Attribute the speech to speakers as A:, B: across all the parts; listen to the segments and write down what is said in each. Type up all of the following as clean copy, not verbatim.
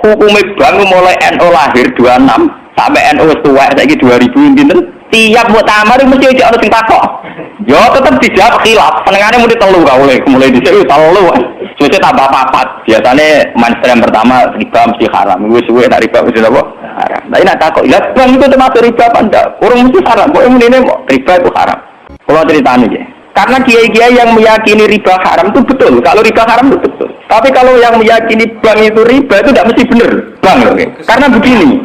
A: hukume bank mulai NU lahir 26 sampai NU wis tuwek saiki 2000 pinten tiap muktamar mesti ana sing takok. Yo tetep dijawab khilaf. Senengane muni 3 ra oleh mulai dhisik 3. Suwe tambah 4. Biasane mainstream pertama riba mesti haram. Wis suwe tak riba mesti apa? Haram. Lah nek takok, "Lah bang itu termasuk riba apa ndak?" Urung mesti haram. Kok mune riba itu haram. Kalau ceritanya ya. Karena kiai-kiai yang meyakini riba haram itu betul. Kalau riba haram itu betul. Tapi kalau yang meyakini bank itu riba itu tidak mesti benar. Bang, okay? Karena begini.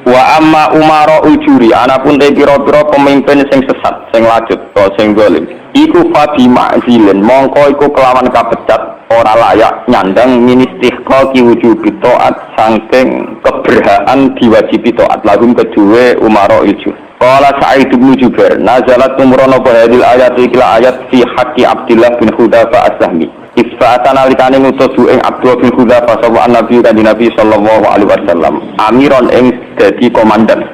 A: Wa amma umara ujuri, anapun te pira-pira pemimpin sing sesat, sing lacut, atau sing zalim. Iku fadi ma'zilin, mongko iku kelawan kapecat ora layak nyandang ministihqa ki wujubi taat saking keberhaan diwajibi taat lahum kedue umara ujur. Qala Sa'id bin Jubair, nazalat umrono hadil ayat ikla ayat fi haqqi Abdullah bin Hudzafa as-Sahmi. Isfa'atan alikane ngutus ing Abdullah bin Hudzafa sapa Nabi kanjeng Nabi sallallahu alaihi wasallam. Amiron ing dadi komandan.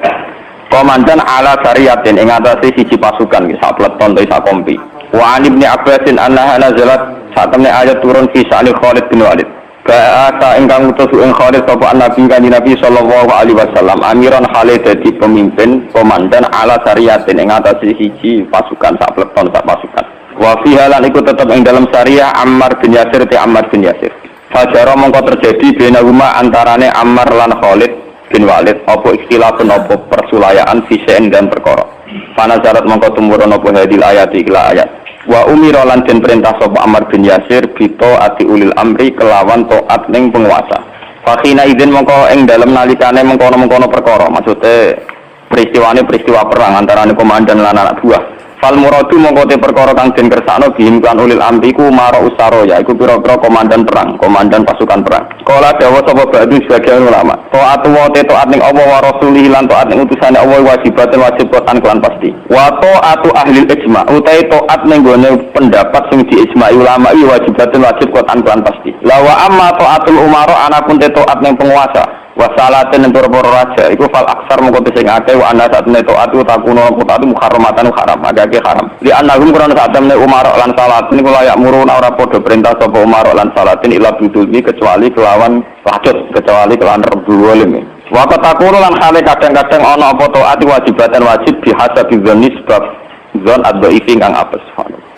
A: Komandan ala syariatin ing atase siji pasukan sak peleton ta sak kompi. Wa an Ibnu Abbasin annaha nazalat satemene ayat turun fi Sa'il Khalid bin Walid. Kata ingkang utus ing Khalid sapa Nabi kanjeng Nabi sallallahu alaihi wasallam amiran Khalid dadi pemimpin komandan ala syariatin ing atase siji pasukan sak peleton sak pasukan. Wa fiha lan iku tetep ing dalam syariah Ammar bin Yasir te Ammar bin Yasir. Fajara mongko terjadi bainahuma antarane Ammar lan Khalid bin Walid apa ikhtilafun apa persulayaan fisen dan perkara. Panazarat mongko tumurun apa hadil ayat ikla ayat. Wa umira lan den perintah sapa Ammar bin Yasir bito ati ulil amri kelawan taat ning penguasa. Fakhina idzin mongko ing dalem nalikane mengkono-mengkono perkara, maksude peristiwa perang antarane komandan lan anak buah. Fal muradu mongko te perkara kang den kersakno bihim kan ulil amri ku mara usara ya iku pira-pira komandan perang, komandan pasukan perang. Kala dawa sapa ba'du sebagian ulama. Taat wa taat ning Allah wa rasulih lan taat ning utusane Allah wajibatun wajib kotan kelan pasti. Wa taatu ahli ijma utai taat ning gone pendapat sing diijma'i ulama iki wajibatun wajib kotan kelan pasti. La wa amma taatul umara anapun te taat ning penguasa. Wasalatin yang pura-pura raja itu fal aksar mengkotis yang akeh wa anna saatnya to'atu takuno taatu muharramatan haram agak haram li annahum kurang saatnya umarok lan salatin itu layak murun ora podo perintah sopa umarok lan salatin ila bidulmi kecuali kelawan lacut kecuali kelawan rebuwalim waktu takuno lan khali kadang-kadang ono apa to'atu wajibatan wajib bihasa bizoni sebab zon adba'ifi kang apes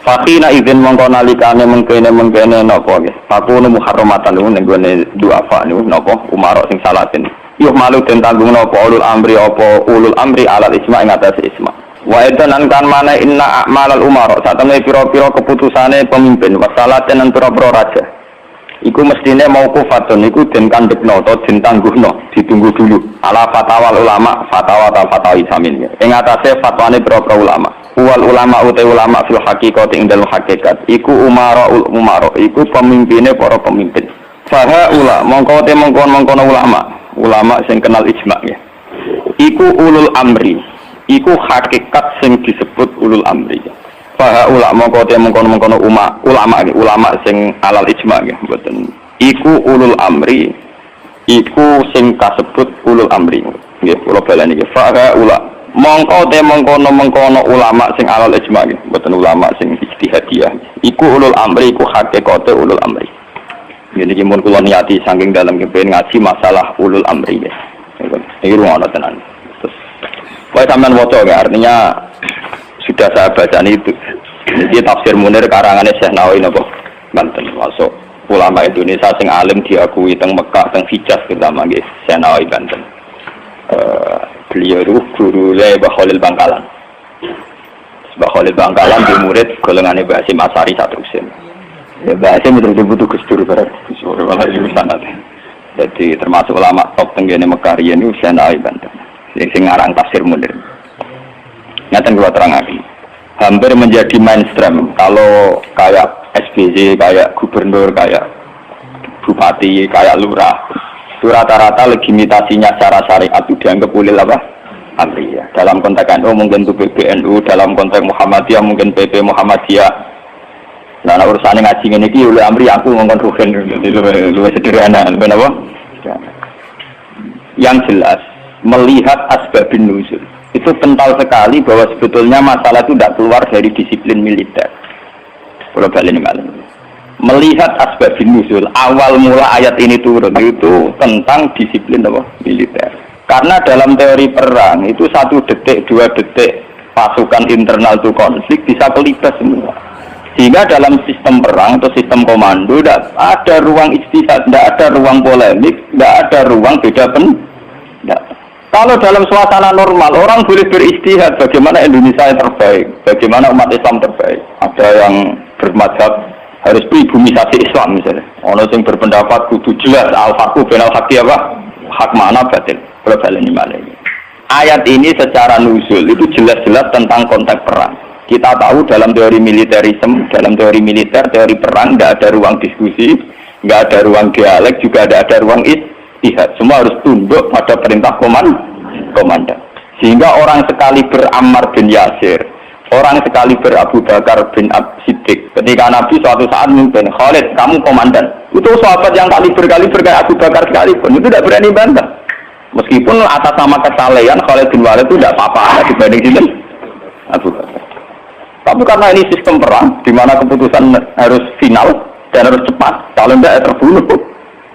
A: Fakina izin mongko nalikane mengkene napa nggih. Fakunu muharramatan niku ning gone duafa niku napa umarok sing salatin. Yuh malu den tanggung napa ulul amri apa ulul amri alal isma ing atase isma. Wa edan kan mana inna a'malal umarok satemene pira-pira keputusane pemimpin wasalaten lan pira-pira raja. Iku mestine mauqufatun iku den kandhekno utawa den tangguhno ditunggu dulu ala fatwa ulama fatwa samin. Ing atase fatwane pira-pira ulama. Wal ulama utai ulama fil haqiqat ing dalem hakikat iku umaraul umara iku pemimpine para pemimpin. Faha ula mongko te mongkon ulama sing kenal ijma ya. Iku ulul amri iku hakikat sing disebut ulul amri. Faha ula mongko te mongkon ulama sing alal ijma ya mboten. Iku ulul amri iku sing kasebut ulul amri. Nggih kula baleni nggih. Faha ula mongko te mengkono ulama sing alal ijma nggih mboten ulama sing ijtihadiyah iku ulul amri iku hakikate ulul amri ngene iki mun kula niati saking dalem kepen ngaji masalah ulul amri nggih iki rumono tenan terus wae sampean waca nggih artinya sudah saya bacaan itu iki tafsir Munir karangane Syekh Nawawi napa Banten masuk ulama Indonesia sing alim diakui teng Mekah teng Hijaz terutama nggih Syekh Nawawi Banten beliau itu guru Mbah Khalil Bangkalan. Mbah Khalil Bangkalan di murid golongannya Mbah Hasyim Asari Satrusin. Ya Mbah Hasyim itu butuh Gusdur barang. Gusdur malah jurusan nanti. Jadi termasuk ulama top tenggene Mekah riyen niku Syekh Nawawi Banten. Sing ngarang tafsir Munir. Ngaten kula terangaken. Hampir menjadi mainstream kalau kayak SBY, kayak gubernur, kayak bupati, kayak lurah. Itu rata-rata legitimasinya secara syariat itu dianggap ulil apa? Amri ya. Dalam konteks NU mungkin itu PBNU, dalam konteks Muhammadiyah mungkin PP Muhammadiyah. Nah, urusan ngaji ini ki ulil amri aku ngomong rugen lu sederhana, kenapa? Yang jelas melihat asbabun nuzul itu kental sekali bahwa sebetulnya masalah itu tidak keluar dari disiplin militer. Kalau balik ini malam. melihat asbabun nuzul. Awal mula ayat ini turun itu tentang disiplin apa? Militer. Karena dalam teori perang itu 1 detik, 2 detik pasukan internal itu konflik bisa kelibas semua. Sehingga dalam sistem perang atau sistem komando tidak ada ruang istihad, tidak ada ruang polemik, tidak ada ruang beda pendapat. Kalau dalam suasana normal orang boleh beristihad bagaimana Indonesia yang terbaik, bagaimana umat Islam terbaik. Ada yang bermadzhab harus pribumisasi Islam misalnya. Ono yang berpendapat kudu jelas al-haqqu bainal haqqi apa? Hak mana batil. Ini malah. Ayat ini secara nuzul itu jelas-jelas tentang konteks perang. Kita tahu dalam teori militerisme, dalam teori militer, teori perang tidak ada ruang diskusi, nggak ada ruang dialek, juga tidak ada ruang istihad. Semua harus tunduk pada perintah komandan. Sehingga orang sekali Ammar bin Yasir, orang sekali Abu Bakar bin Siddiq. Ketika Nabi suatu saat memimpin, Khalid, kamu komandan. Itu sahabat yang kaliber kayak Abu Bakar sekalipun, itu tidak berani bantah. Meskipun atas nama kesalehan Khalid bin Walid itu tidak apa-apa dibanding itu Abu Bakar. Tapi karena ini sistem perang, di mana keputusan harus final dan harus cepat, kalau tidak terbunuh,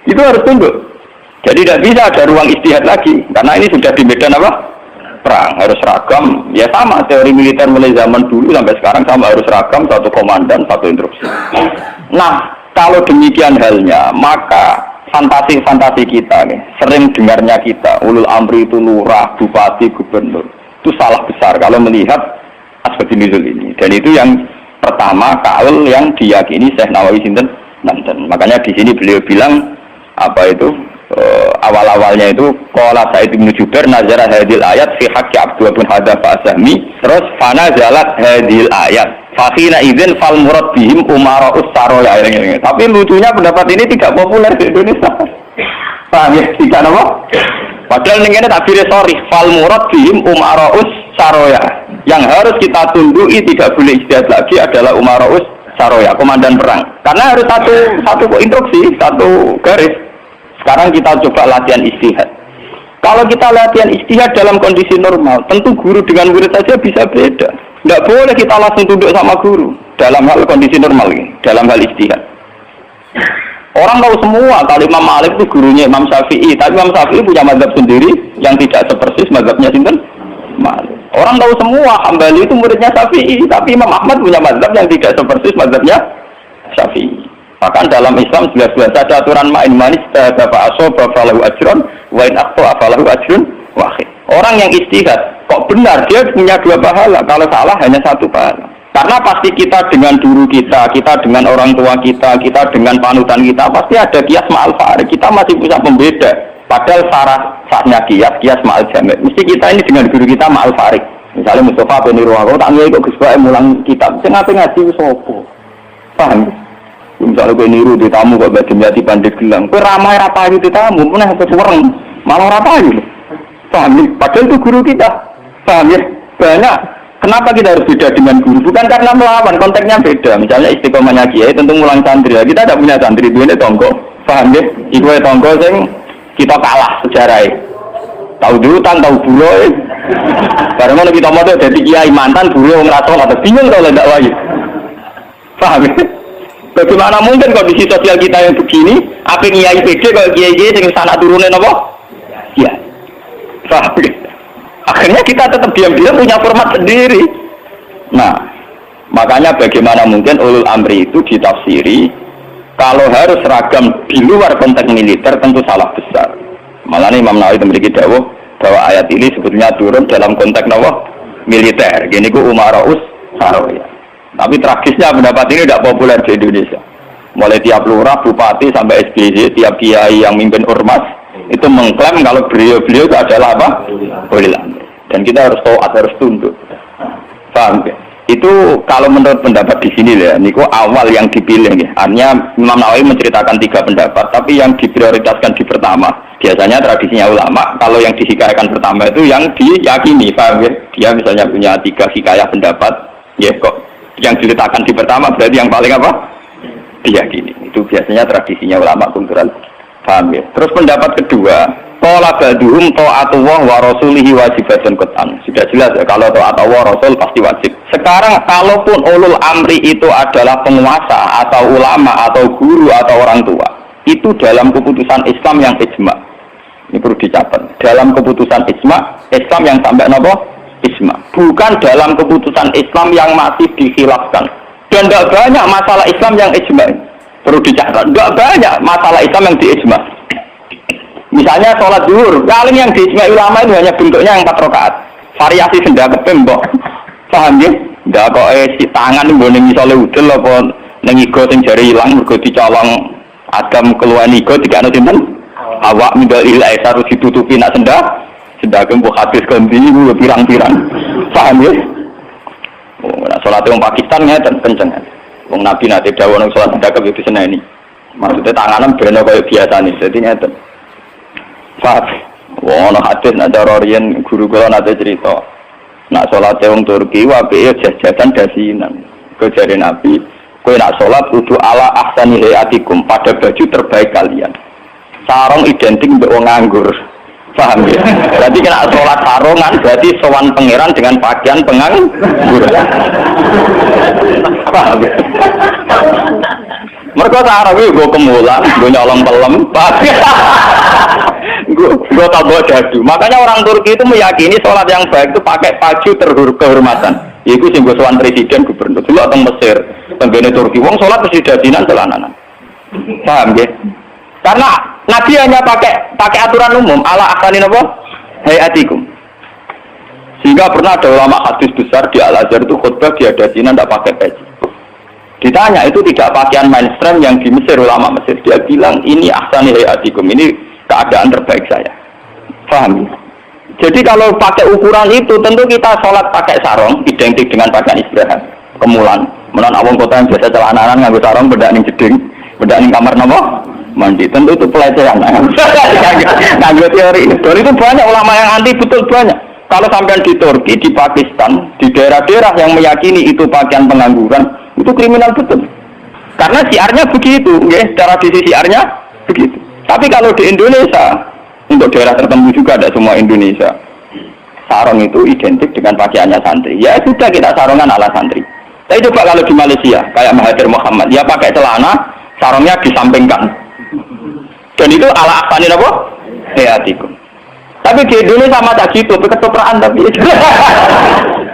A: itu harus tunduk. Jadi tidak bisa ada ruang istihad lagi, karena ini sudah di medan apa? Perang, harus seragam. Ya sama, teori militer mulai zaman dulu sampai sekarang sama, harus seragam, satu komandan, satu instruksi. Nah, kalau demikian halnya, maka fantasi-fantasi kita nih, sering dengarnya kita, ulul amri itu lurah, bupati, gubernur, itu salah besar kalau melihat asbabun nuzul ini. Dan itu yang pertama kaul yang diyakini Syekh Nawawi sinten nanten. Makanya di sini beliau bilang apa itu awal-awalnya itu qala Sa'id bin Jubair nazara hadil ayat fi haqqi Abdullah bin Hadza Asami, terus fana zalat hadil ayat faqina idzin fal murad bihim umara'us saraya. Tapi lucunya pendapat ini tidak populer di Indonesia. Paham ya? Tidak apa? Padahal ini takbir sorry fal murad bihim umara'us saraya. Yang harus kita tunduki tidak boleh istihad lagi adalah umara'us saraya, komandan perang. Karena harus satu instruksi, satu garis. Sekarang kita coba latihan istihad. Kalau kita latihan istihad dalam kondisi normal, tentu guru dengan murid saja bisa beda. Tidak boleh kita langsung tunduk sama guru dalam hal kondisi normal ini, dalam hal istihad. Orang tahu semua kalau Imam Malik itu gurunya Imam Syafi'i, tapi Imam Syafi'i punya mazhab sendiri yang tidak sepersis mazhabnya sinten Malik. Orang tahu semua Hambali itu muridnya Syafi'i, tapi Imam Ahmad punya mazhab yang tidak sepersis mazhabnya Syafi'i. Bahkan dalam Islam jelas-jelas ada aturan main manis bapak aso bafalahu ajron wain akto afalahu ajron wahid. Orang yang istihad kok benar dia punya 2 pahala, kalau salah hanya 1 pahala. Karena pasti kita dengan guru kita dengan orang tua kita dengan panutan kita pasti ada kias ma'al farik. Kita masih bisa membeda. Padahal sahnya kias ma'al jamek. Mesti kita ini dengan guru kita ma'al farik. Misalnya Mustafa bin Ruwago tak ngiyi kok Gus Bae mulang kitab. Sing ape ngaji sapa? Paham? Misalnya gue niru di tamu kok badhe nyati pandai gelang. Kowe ramai ra payu di tamu, meneh kesuweng. Malah ra payu. Paham? Padahal itu guru kita. Paham ya? Banyak. Kenapa kita harus beda dengan guru? Bukan karena melawan, konteksnya beda. Misalnya istiqomahnya kiai tentu mulang santri. Kita tidak punya santri, duwe tonggo. Paham ya? Iku tonggo sing kita kalah sejarah. Tahu durutan, tahu bulo. Bareng ngono kita mau dadi kiai mantan bulo ngrasa atau bingung kalau ndak wae. Paham ya? Bagaimana mungkin kondisi sosial kita yang begini, apa kiai PD kalau kiai-kiai sing sanak turune napa? Ya. Paham ya? Akhirnya kita tetap diam-diam punya format sendiri. Nah, makanya bagaimana mungkin ulul amri itu ditafsiri kalau harus seragam di luar konteks militer tentu salah besar. Malah Imam Nawawi memiliki dawuh bahwa ayat ini sebetulnya turun dalam konteks militer. Gini ku umara'us saraya. Tapi tragisnya pendapat ini tidak populer di Indonesia. Mulai tiap lurah, bupati sampai SBY, tiap kiai yang mimpin ormas itu mengklaim kalau beliau itu adalah apa? Ulil amri. Dan kita harus taat, harus tunduk. Paham ya? Itu kalau menurut pendapat di sini ya, niku awal yang dipilih ya. Artinya Imam Nawawi menceritakan 3 pendapat, tapi yang diprioritaskan di pertama. Biasanya tradisinya ulama, kalau yang dihikayakan pertama itu yang diyakini, paham ya? Dia misalnya punya 3 hikayah pendapat, ya kok yang diletakkan di pertama berarti yang paling apa? Diyakini. Itu biasanya tradisinya ulama kultural, paham ya? Terus pendapat kedua, Qala ba'duhum ta'atullah wa rasulihi wajibatun qat'an. Sudah jelas ya, kalau taat Allah Rasul pasti wajib. Sekarang kalaupun ulul amri itu adalah penguasa atau ulama atau guru atau orang tua, itu dalam keputusan Islam yang ijma. Ini perlu dicatat. Dalam keputusan ijma, Islam yang sampai nopo? Ijma. Bukan dalam keputusan Islam yang masih dikhilafkan. Dan tidak banyak masalah Islam yang ijma. Perlu dicatat. Tidak banyak masalah Islam yang diijma. Misalnya sholat zuhur, paling yang diijma ulama itu hanya bentuknya yang 4 rakaat. Variasi senda kepembok. Paham ya? Ndak kok si tangan nggo ning misale udel apa ning igo sing jari ilang mergo dicolong Adam keluar igo dikane sinten? Awak mindal ilai harus ditutupi nak senda kembok hadis ganti ku pirang-pirang. Paham ya? Oh, nah salat wong Pakistan ngeten kenceng. Wong Nabi nate dawuh nang salat senda kembok diseneni. Maksudnya tanganan beno kaya biasane. Dadi ngeten. Fat, wono hadis nak cara riyen guru kula nate cerita. Nak sholat wong Turki wae jajan dasinan. Kejare Nabi, kowe nak sholat kudu ala ahsani hayatikum, pada baju terbaik kalian. Sarung identik mbek wong nganggur. Paham ya? Berarti kena sholat sarungan berarti sowan pangeran dengan pakaian penganggur. Paham ya? Mergo sarung iku go kemulan, go nyolong pelem. Gue tambah dadu. Makanya orang Turki itu meyakini sholat yang baik itu pakai baju kehormatan. Itu sing sowan presiden gubernur dulu atau Mesir, tenggene Turki. Wong sholat mesti dadinan celananan. Paham ya? Karena Nabi hanya pakai aturan umum ala aksanin apa? Hayatikum. Sehingga pernah ada ulama hadis besar di Al Azhar itu khutbah dia dadinan tidak pakai peci. Ditanya itu tidak pakaian mainstream yang di Mesir, ulama Mesir. Dia bilang ini ahsani hayatikum, ini keadaan terbaik saya. Paham? Jadi kalau pakai ukuran itu tentu kita sholat pakai sarung identik dengan pakaian istirahat kemulan. Menan awang kota yang biasa celananan nganggo sarung bedak ning jeding, bedak ning kamar napa? Mandi. Tentu itu pelecehan. Nganggo teori. Dari itu banyak ulama yang anti, betul banyak. Kalau sampean di Turki, di Pakistan, di daerah-daerah yang meyakini itu pakaian pengangguran, itu kriminal betul. Karena siarnya begitu, ya, secara sisi siarnya begitu. Tapi kalau di Indonesia, untuk daerah tertentu juga ada semua Indonesia, sarung itu identik dengan pakaiannya santri. Ya sudah kita sarungan ala santri. Tapi coba kalau di Malaysia, kayak Mahathir Muhammad, dia pakai celana, sarungnya disampingkan. Dan itu ala aksanin apa? Hayatikum. Tapi di Indonesia sama tak gitu, ketoprak tapi.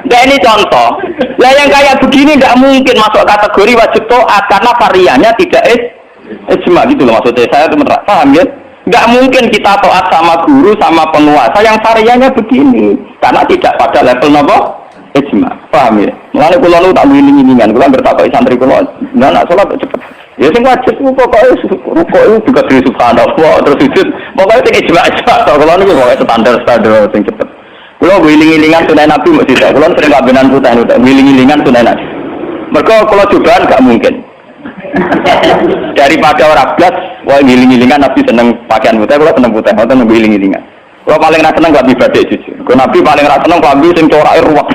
A: Nah ini contoh. Lah yang kayak begini tidak mungkin masuk kategori wajib taat karena variannya tidak ijma gitu loh maksudnya. Saya itu paham ya? Nggak mungkin kita taat sama guru sama penguasa yang variannya begini karena tidak pada level nopo ijma. Paham ya? Mulane kula nu tak wiling-wilingan, kula bertakoki santri kula, nak salat cepet. Ya sing wajib pokoke rukuk juga di subhanallah terus sujud. Pokoke sing ijma to kula niku pokoke standar sing cepet. Kula wiling-wilingan sunah Nabi mesti tak. Kula sering kabenan putih niku wiling-wilingan sunah Nabi. Mergo kula cobaan gak mungkin. Daripada orang blas, wah giling-gilingan Nabi seneng pakaian putih, kalau seneng putih, kalau seneng giling-gilingan. Kalau paling rasa seneng gak ibadah jujur. Kalau Nabi paling rasa seneng klambi sing corak ruwet.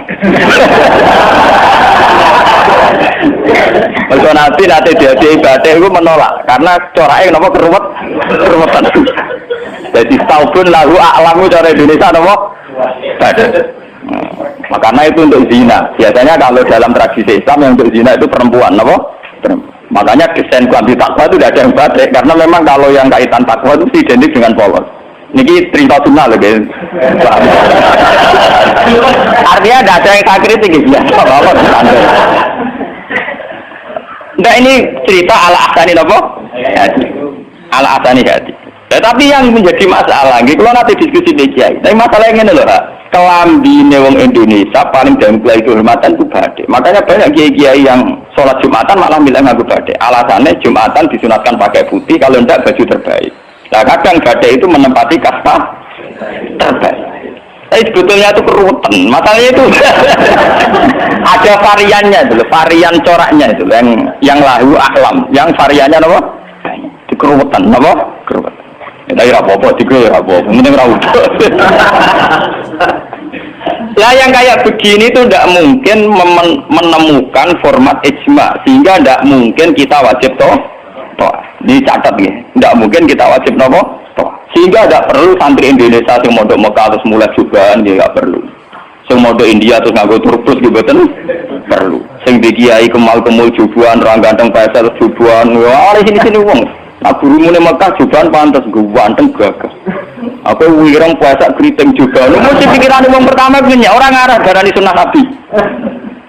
A: Kalau Nabi nanti dia ibadah itu menolak karena coraknya kenapa keruwetan. Jadi taubun lahu a'lamu cara Indonesia kenapa? Ibadah. Karena itu untuk zina. Biasanya kalau dalam tradisi Islam yang untuk zina itu perempuan, kenapa? Makanya desain klambi takwa itu tidak ada yang batik karena memang kalau yang kaitan takwa itu identik dengan polos. Niki cerita sunnah loh guys. Artinya tidak ada yang saya kritik ya. Nah ini cerita ala asani apa? Ala asani hati. Tetapi yang menjadi masalah, kalau nanti diskusi di kiai. Tapi masalahnya ini loh, kelambi wong Indonesia paling dalam kehormatan itu badai. Makanya banyak kiai-kiai yang sholat Jumatan malah bilang ngaku badai. Alasannya Jumatan disunatkan pakai putih, kalau tidak baju terbaik. Nah kadang badai itu menempati kasta terbaik. Tapi sebetulnya itu keruwetan. Masalahnya itu ada variannya dulu, varian coraknya itu yang lahu aklam, yang variannya apa? Keruwetan, apa? Keruwetan. Tapi apa-apa, tiga apa-apa, mending rawuh. Lah yang kayak begini tuh tidak mungkin menemukan format ijma, sehingga tidak mungkin kita wajib toh. Dicatat ya, tidak mungkin kita wajib nopo toh. Sehingga tidak perlu santri Indonesia yang mondok Mekah terus mulai jubahan, ya nggak perlu. Sing mondok India terus nganggo turbus gitu perlu. Sing di kiai kemal-kemul jubuhan, orang ganteng pasal jubuhan, wah sini wong. Nah gurumu nih Mekah jubuhan pantas, gue ganteng gagah. Aku wirang puasa keriting juga. Lu mesti pikiran wong pertama punya orang arah darani sunnah Nabi.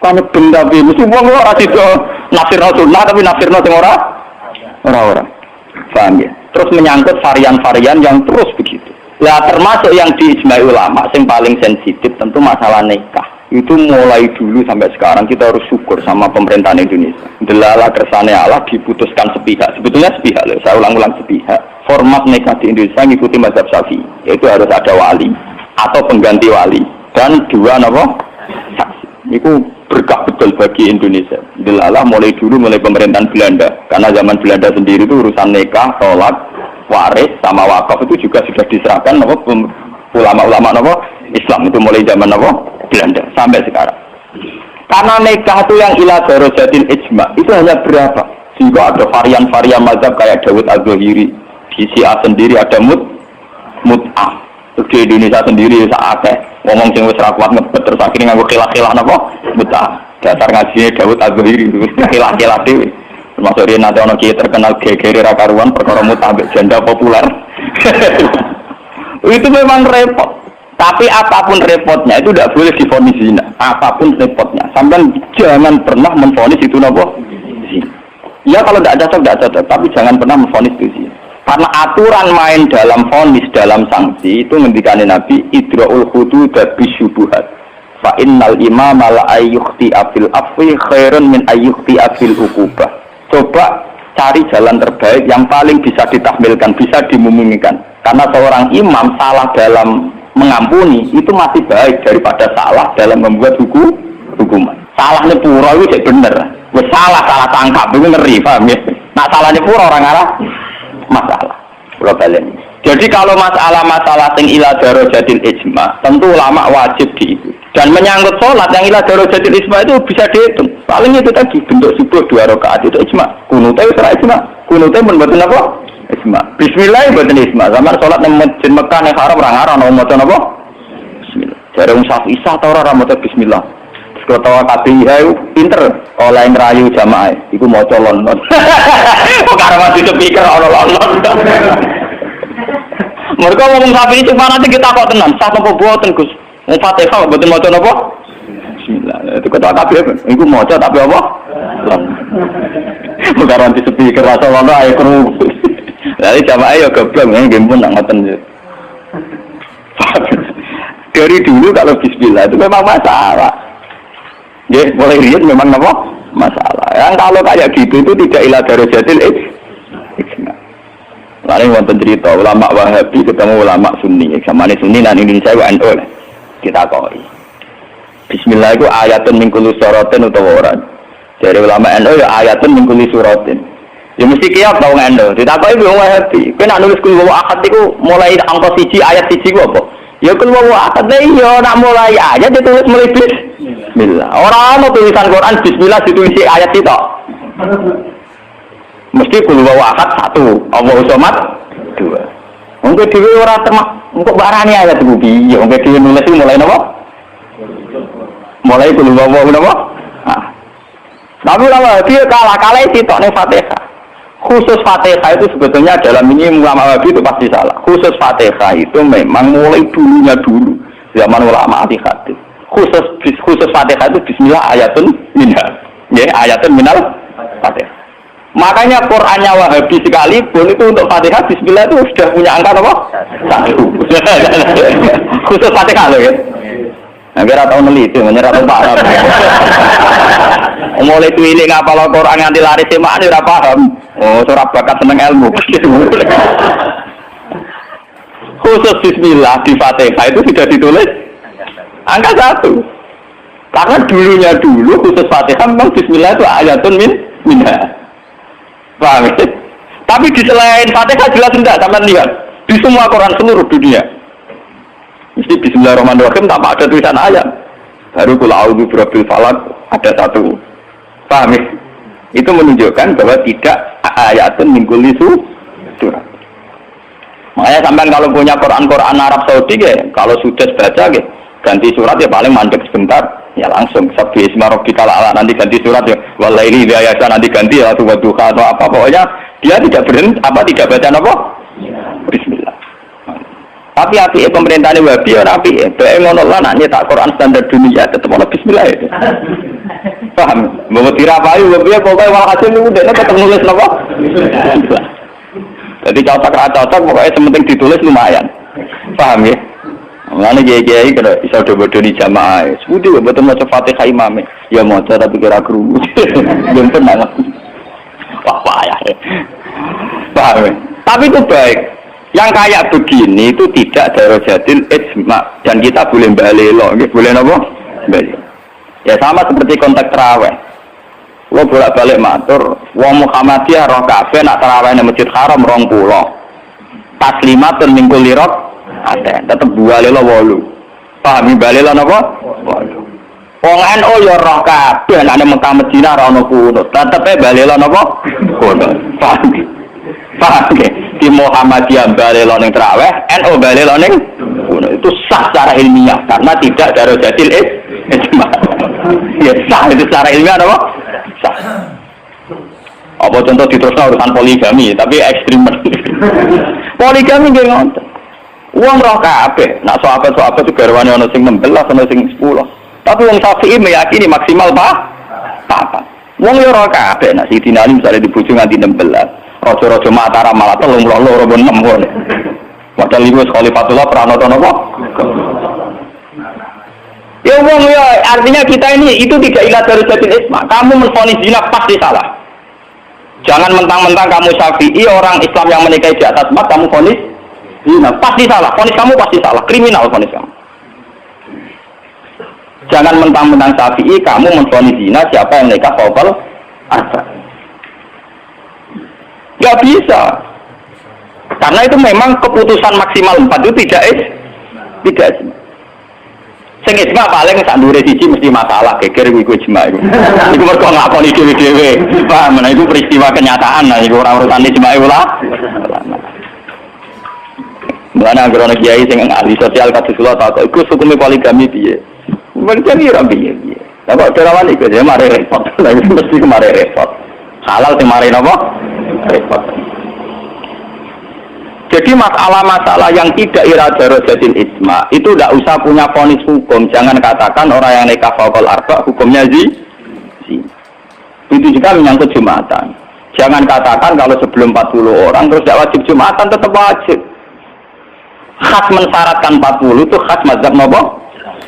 A: Kan benda bi, mesti wong ora sida nafsir sunnah tapi nafsirno sing ora. Paham ya? Terus menyangkut varian-varian yang terus begitu. Lah termasuk yang diijma'i ulama yang paling sensitif tentu masalah nikah. Itu mulai dulu sampai sekarang kita harus syukur sama pemerintahan Indonesia. Delala kersane Allah diputuskan sepihak. Sebetulnya sepihak loh, saya ulang-ulang sepihak. Format nikah di Indonesia mengikuti mazhab Syafi'i. Yaitu harus ada wali atau pengganti wali dan dua saksi. Itu berkah betul bagi Indonesia. Delala mulai dulu mulai pemerintahan Belanda. Karena zaman Belanda sendiri itu urusan nikah, sholat, waris sama wakaf itu juga sudah diserahkan ulama-ulama Islam itu mulai zaman Belanda sampai sekarang. Karena nikah itu yang ila darajatil ijma itu hanya berapa? Sehingga ada varian-varian mazhab kayak Dawud Az-Zahiri. Di Syiah sendiri ada mut'ah. Di Indonesia sendiri saatnya ngomong sing wis ra kuat ngebet terus akhirnya nganggo khilah-khilah mut'ah. Dasar ngajine Dawud Az-Zahiri itu khilah-khilah dhewe. Termasuk dia nanti orang kiai terkenal gegeri rakaruan perkara mut'ah janda populer. Itu memang repot. Tapi apapun repotnya itu tidak boleh divonis zina. Apapun repotnya, sampai jangan pernah menvonis itu zina. Ya kalau tidak cocok. Tapi jangan pernah menvonis itu zina. Karena aturan main dalam vonis, dalam sanksi itu ngendikane Nabi idraul hudud bisyubuhat. Fa innal imama la ayyukhti afil afwi khairun min ayyukhti afil uqubah. Coba cari jalan terbaik yang paling bisa ditahmilkan, bisa dimumingkan. Karena seorang imam salah dalam mengampuni itu masih baik daripada salah dalam membuat hukuman. Salahnya pura itu bener. Salah tangkap itu ngeri, paham ya? Nah salahnya pura orang arah masalah. Balen. Jadi kalau masalah-masalah yang ila darajatil ijma, tentu ulama wajib diikuti. Dan menyangkut sholat yang ila darajatil ijma itu bisa dihitung. Paling itu tadi bentuk subuh 2 rakaat itu ijma. Kunutnya itu ijma. Kunutnya membuatkan apa? Isma. Bismillah mboten isma. Zaman salat nang masjid Mekah nek haram ora ngarang maca napa? Bismillah. Jare wong Syafi'i ta ora maca bismillah. Terus kota kabeh ayo pinter oleh ngrayu jamaah. Iku maca lon. Kok karo mati speaker ora lon. Mergo wong Syafi'i cuma nanti kita kok tenan, sah apa boten Gus? Wong Fatihah mboten maca napa? Bismillah. Itu kota kabeh iku maca tapi apa? Lon. Kok karo mati speaker rasa lon ae kru. Lalu jamaah ya goblok ya, gempun nak ngoten. Dari dulu kalau bismillah itu memang masalah. Ya, mulai riat memang apa? Masalah. Yang kalau kayak gitu itu tidak ila darajatil ijma. Lalu wonten cerita ulama Wahabi ketemu ulama Sunni. Samane Sunni dan Indonesia NU. Kita koi. Bismillah itu ayatun min kulli suratin utawa ora. Dari ulama NU ya ayatun min kulli suratin. Ya mesti kiap tau ngendo. Ditakoki wong Wahabi. Kowe nak nulis kul wa ahad iku mulai angka 1 ayat 1 ku apa? Ya kul wa ahad iya nak mulai ayat ditulis mulai bismillah. Ora ono tulisan Quran bismillah ditulis ayat itu. Mesti kul wa ahad 1, Allahu samad 2. Wong dhewe ora termak engko barani ayat iku piye? Wong dhewe nulis mulai napa? Mulai kul wa napa? Tapi lama dia kalah sitok ning Fatihah. Khusus Fatihah itu sebetulnya dalam ini ulama Wahabi itu pasti salah. Khusus Fatihah itu memang mulai dulunya dulu zaman ulama ahli hadis. Khusus Fatihah itu bismillah ayatun minal. Ya, ayatun minal Fatihah. Makanya Qur'annya Wahabi sekalipun itu untuk Fatihah bismillah itu sudah punya angka apa? 1. Khusus Fatihah loh ya. Nah, kira tahu neliti, menyerah tahu paham. Mulai tuile ngapal Quran nganti lari semaan ora paham. Oh, ora bakat seneng ilmu. Khusus bismillah di Fatihah itu sudah ditulis angka 1. Karena dulunya dulu khusus Fatihah memang bismillah itu ayatun minha. Paham ya? Tapi di selain Fatihah jelas enggak, sampean lihat. Di semua Quran seluruh dunia. Mesti bismillahirrahmanirrahim tanpa ada tulisan ayat. Baru kul a'udzu birabbil falaq ada 1. Paham ya? Itu menunjukkan bahwa tidak ayatun min kulli surat. Makanya sampean kalau punya Quran Arab Saudi kalau sudah baca ganti surat ya paling mandek sebentar, ya langsung sabbi isma rabbikal a'la, nanti ganti surat ya walaili idza yasha, nanti ganti ya duha atau apa, pokoknya dia tidak berhenti tidak baca apa? Bismillah. Tapi api pemerintahnya Wahabi ya api, bae ngono lah nak nyetak Quran standar dunia tetep ono bismillah ya. Paham? Mbok dirapahi Wahabi pokoke walhasil niku dekne tetep nulis napa? Bismillah. Jadi cocok pokoknya sementing ditulis lumayan. Paham ya? Mulane kiai-kiai kena iso bodoni jamaah. Sudi mboten maca Fatihah imame. Ya maca tapi kira krungu. Belum tenang. Wah payah ya. Paham ya? Tapi itu baik. Yang kayak begini itu tidak darajatil ijma dan kita boleh balelo, boleh napa? Balelo. Ya sama seperti konteks tarawih. Lo bolak-balik matur, wong Muhammadiyah roh kabeh nak tarawih nang Masjid Haram 20. Taslimatun min kulli ada, tetep balelo 8. Pahami balelo napa? 8. Wong NU ya roh kabeh nak nang Mekah Madinah ora ono kunut, tetepe balelo napa? Kunut. Paham nggih? Di Muhammadiyah balelo ning tarawih, NU balelo ning kunut. Itu sah secara ilmiah karena tidak darajatil ijma. Ya sah itu secara ilmiah apa? Sah. Apa contoh diteruskan urusan poligami, tapi ekstrim. Poligami nggih ngoten. Wong roh kabeh, nak sahabat-sahabat itu garwane ana sing 16, ana sing 10. Tapi wong Syafi'i meyakini maksimal papat. Wong yo roh kabeh, nak Sidina Ali misalnya dibujuk nganti 16. Raja-raja Mataram malah 32 ben 6 kon. Padahal iku Khalifatullah pranata napa? Ya wong ya artinya kita ini itu tidak ilah darajatil isma. Kamu menvonis zina pasti salah. Jangan mentang-mentang kamu Syafi'i orang Islam yang menikahi di atas mat kamu vonis zina pasti salah. Vonis kamu pasti salah, kriminal vonis kamu. Jangan mentang-mentang Syafi'i kamu menvonis zina siapa yang nikah fawqal arba. Ya bisa. Karena itu memang keputusan maksimal 4 itu tidak sing ijma paling sak ndure siji mesti masalah geger iku ijma iku. Iku mergo ngakoni dhewe-dhewe. Paham, nah itu peristiwa kenyataan, nah iku ora urusan ijma ulah. Mulane anggere ana kiai sing ahli sosial kados kula tak iku hukume poligami piye. Poligami ora piye. Lah kok derawan iku ya mare repot. Lah itu mesti kemare repot. Halal sing mare napa? Repot. Jadi masalah-masalah yang tidak darajatil ijma itu tidak usah punya vonis hukum. Jangan katakan orang yang nikah fawqal arba hukumnya zina. Itu juga menyangkut Jumatan. Jangan katakan kalau sebelum 40 orang terus tidak wajib Jumatan, tetap wajib. Khas mensyaratkan 40 itu khas mazhab napa?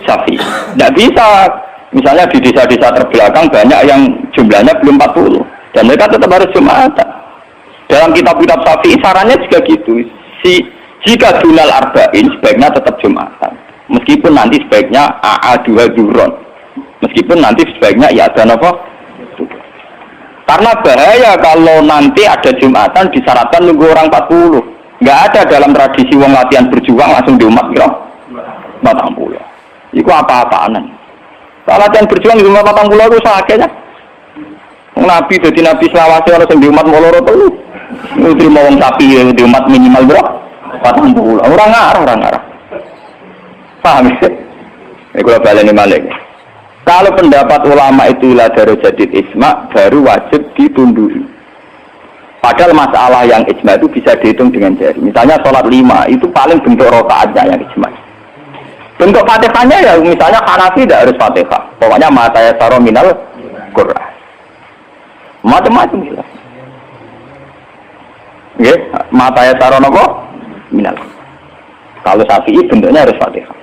A: Syafi'i. Tidak bisa. Misalnya di desa-desa terbelakang banyak yang jumlahnya belum 40 dan mereka tetap harus Jumatan. Dalam kitab-kitab Syafi'i sarannya juga gitu. Jika dunal arba'in sebaiknya tetap Jumatan. Meskipun nanti sebaiknya AA2 duron. Meskipun nanti sebaiknya ya ada apa? Karena bahaya kalau nanti ada Jumatan disyaratkan nunggu orang 40. Nggak ada dalam tradisi wong latihan berjuang langsung di umat kira 40. Itu apa-apaanan. Kalau latihan berjuang di umat 40 itu sakitnya. Nabi jadi Nabi selawase orang yang di umat moloro telu. Itu mau wong sapi di umat minimal berapa? 40. Orang ngarah. Paham ya? Ini kalau baleni malik. Kalau pendapat ulama itu ilah darajatil ijma baru wajib ditundui. Padahal masalah yang ijma itu bisa dihitung dengan jari. Misalnya sholat 5 itu paling bentuk rokaatnya yang ijma. Bentuk fatihahnya ya misalnya Hanafi tidak harus fatihah. Pokoknya mata ya saro minal Qur'an. Macam-macam gitu. Nggih, mata ya saro napa? Minal. Kalau Syafi'i bentuknya harus fatihah.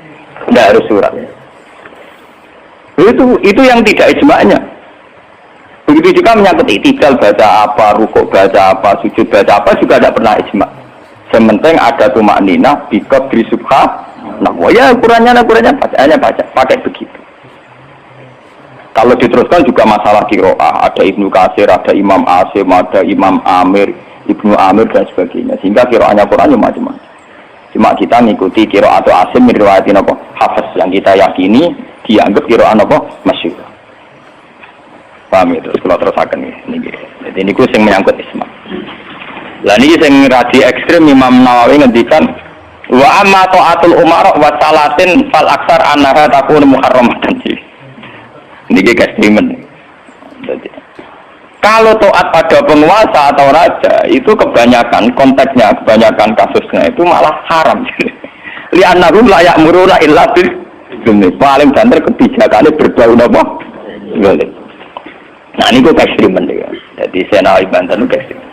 A: Tidak harus surat. Itu yang tidak ijma'nya. Begitu juga menyangkut i'tidal baca apa, rukuk baca apa, sujud baca apa juga tidak pernah ijma'. Sementing ada tumakninah biqadri subhanallah. Ya ukurannya bacaannya baca pakai begitu. Kalau diteruskan juga masalah qiraah, ada Ibnu Katsir, ada Imam Asim, ada Imam Amir, Ibnu Amir dan sebagainya. Sehingga qiraahnya Qurannya macam-macam. Cuma kita mengikuti qiraah atau Asim riwayatin apa? Hafiz yang kita yakini dianggap qiraah apa? Masyhur. Paham itu? Kalau terusakan ini. Jadi ini yang menyangkut isma. Lah niki sing radi ekstrem Imam Nawawi ngendikan wa amma ta'atul umara wa salatin fal aksar annaha takun muharramatan. Niki ekstremen. Kalau taat pada penguasa atau raja itu kebanyakan konteksnya, kebanyakan kasusnya itu malah haram. Li'annahum la ya'muruna illa bil ini paling banter kebijakannya berbau apa? Nah ini kok ekstremen ya. Jadi Senawi Banten itu ekstremen.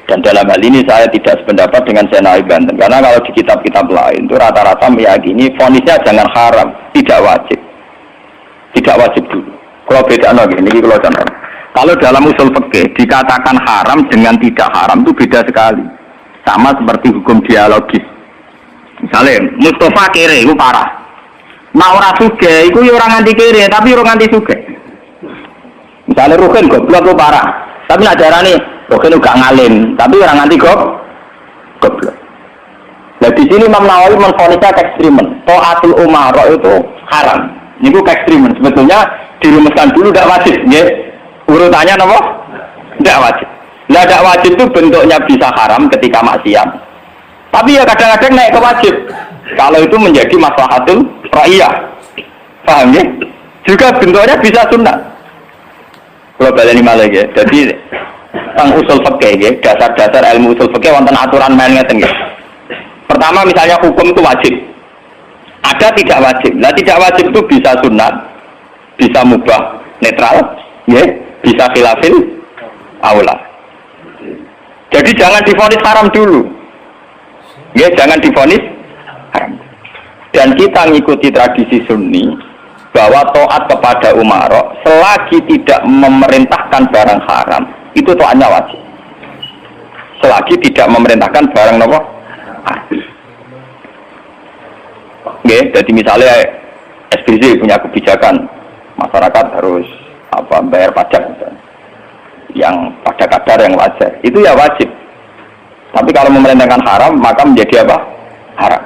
A: Dan dalam hal ini saya tidak sependapat dengan Senawi Banten karena kalau di kitab-kitab lain itu rata-rata meyakini vonisnya jangan haram, tidak wajib. Tidak wajib dulu. Kalau beda lagi, ini kalau contoh. Kalau dalam usul fikih dikatakan haram dengan tidak haram itu beda sekali. Sama seperti hukum dialogis. Misalnya Mustafa kere itu parah. Mau ora sugih iku ya ora nganti kere, tapi ora nganti sugih. Misale Ruhin goblok ku parah. Tapi nek darane Ruhin gak ngalim, tapi ora nganti goblok. Nah di sini Imam Nawawi menfonisnya ekstremen. Taatul umara itu haram. Niku ekstremen. Sebetulnya dirumuskan dulu tidak wajib, nggih. Urutannya napa? Tidak wajib. Nah, tidak wajib itu bentuknya bisa haram ketika maksiat. Tapi ya kadang-kadang naik ke wajib. Kalau itu menjadi maslahatul ra'iyah. Paham ya? Juga bentuknya bisa sunnah. Kalau baleni malah ya. Jadi tentang usul fikih ya, dasar-dasar ilmu usul fikih wonten aturan main ngeten ya. Pertama misalnya hukum itu wajib. Ada tidak wajib. Nah, tidak wajib itu bisa sunnah, bisa mubah, netral, ya, bisa khilafil aula. Jadi jangan divonis haram dulu. Ya, jangan divonis haram. Dan kita mengikuti tradisi Sunni bahwa taat kepada umara selagi tidak memerintahkan barang haram, itu taatnya wajib. Selagi tidak memerintahkan barang apa? Oke, jadi misalnya SBY punya kebijakan masyarakat harus bayar pajak misalnya, yang pada kadar yang wajar, itu ya wajib. Tapi kalau memerintahkan haram, maka menjadi apa? Haram.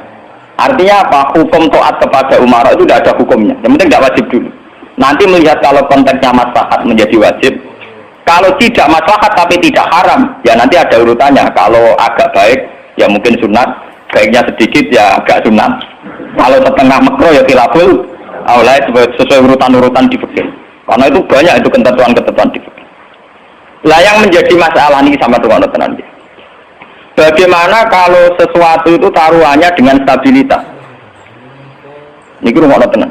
A: Artinya apa? Hukum taat kepada umara itu tidak ada hukumnya. Yang penting tidak wajib dulu. Nanti melihat kalau konteksnya maslahat menjadi wajib. Kalau tidak maslahat tapi tidak haram, ya nanti ada urutannya. Kalau agak baik, ya mungkin sunat. Baiknya sedikit, ya agak sunat. Kalau setengah makro, ya khilaful aula sesuai urutan-urutan di fikih. Karena itu banyak itu ketentuan-ketentuan di fikih. Lah yang menjadi masalah ini sama dengan nanti. Bagaimana kalau sesuatu itu taruhannya dengan stabilitas? Ini rumah tenang.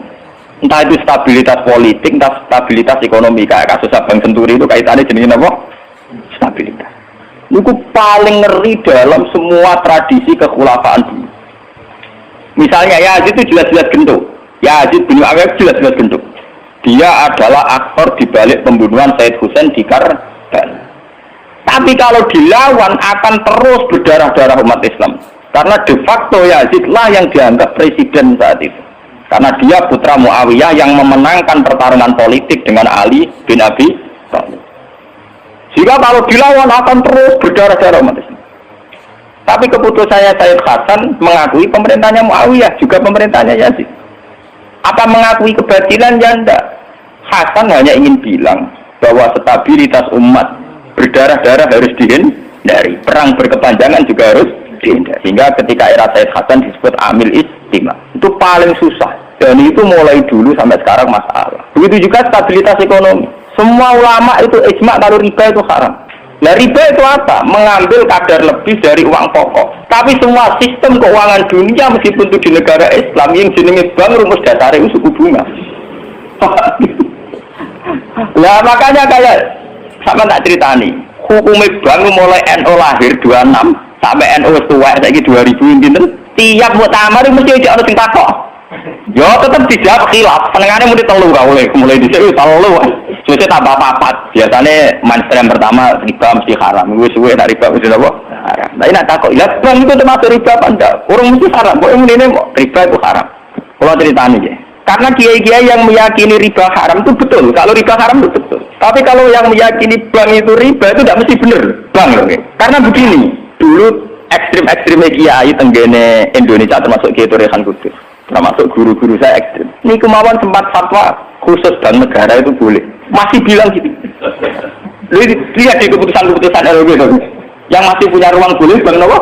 A: Entah itu stabilitas politik, entah stabilitas ekonomi. Kayak kasus Abang Senturi itu kaitannya jenis apa? Stabilitas. Itu paling ngeri dalam semua tradisi kekhulafaan dulu. Misalnya Yazid itu jelas-jelas gendut. Yazid bin Muawiyah jelas-jelas gendut. Dia adalah aktor di balik pembunuhan Said Husain di Karbala. Tapi kalau dilawan akan terus berdarah-darah umat Islam. Karena de facto Yazid lah yang dianggap presiden saat itu. Karena dia putra Muawiyah yang memenangkan pertarungan politik dengan Ali bin Abi Thalib. Jika kalau dilawan akan terus berdarah-darah umat Islam. Tapi keputusannya Sayyid Hasan mengakui pemerintahnya Muawiyah, juga pemerintahnya Yazid. Apa mengakui kebatilan? Ya enggak. Hasan hanya ingin bilang bahwa stabilitas umat berdarah-darah harus dihindari, perang berkepanjangan juga harus dihindari. Sehingga ketika era Sayyid Hasan disebut Amil Istimah, itu paling susah. Dan itu mulai dulu sampai sekarang masalah. Begitu juga stabilitas ekonomi. Semua ulama itu ijma kalau riba itu haram. Nah riba itu apa? Mengambil kadar lebih dari uang pokok. Tapi semua sistem keuangan dunia meskipun itu di negara Islam yang jenenge bank rumus dasarnya itu suku bunga. Nah makanya kayak sama tak ceritani, hukumnya bank mulai NU lahir 26 sampai NU tua saiki 2000 pinten, tiap muktamar mesti ada sing takok. Yo tetep dijawab khilaf, senengane muni telu ka mulai dhisik telu. Suwe tambah papat. Biasane mainstream pertama riba mesti haram. Wis suwe nek riba mesti apa? Haram. Lah nek takok, ya bank itu termasuk riba apa ndak? Urung mesti haram. Kok ngene riba itu haram. Kalau ceritani ya. Karena kiai-kiai yang meyakini riba haram itu betul. Kalau riba haram itu betul. Tapi kalau yang meyakini bank itu riba itu tidak mesti benar. Bank loh. Karena begini, dulu ekstrim-ekstrimnya kiai tenggene Indonesia termasuk Kiai Rehan Kudus. Termasuk guru-guru saya ekstrim. Ini kemauan sempat fatwa khusus bank negara itu boleh. Masih bilang gitu. Lihat di keputusan-keputusan LB. Yang masih punya ruang boleh bank apa?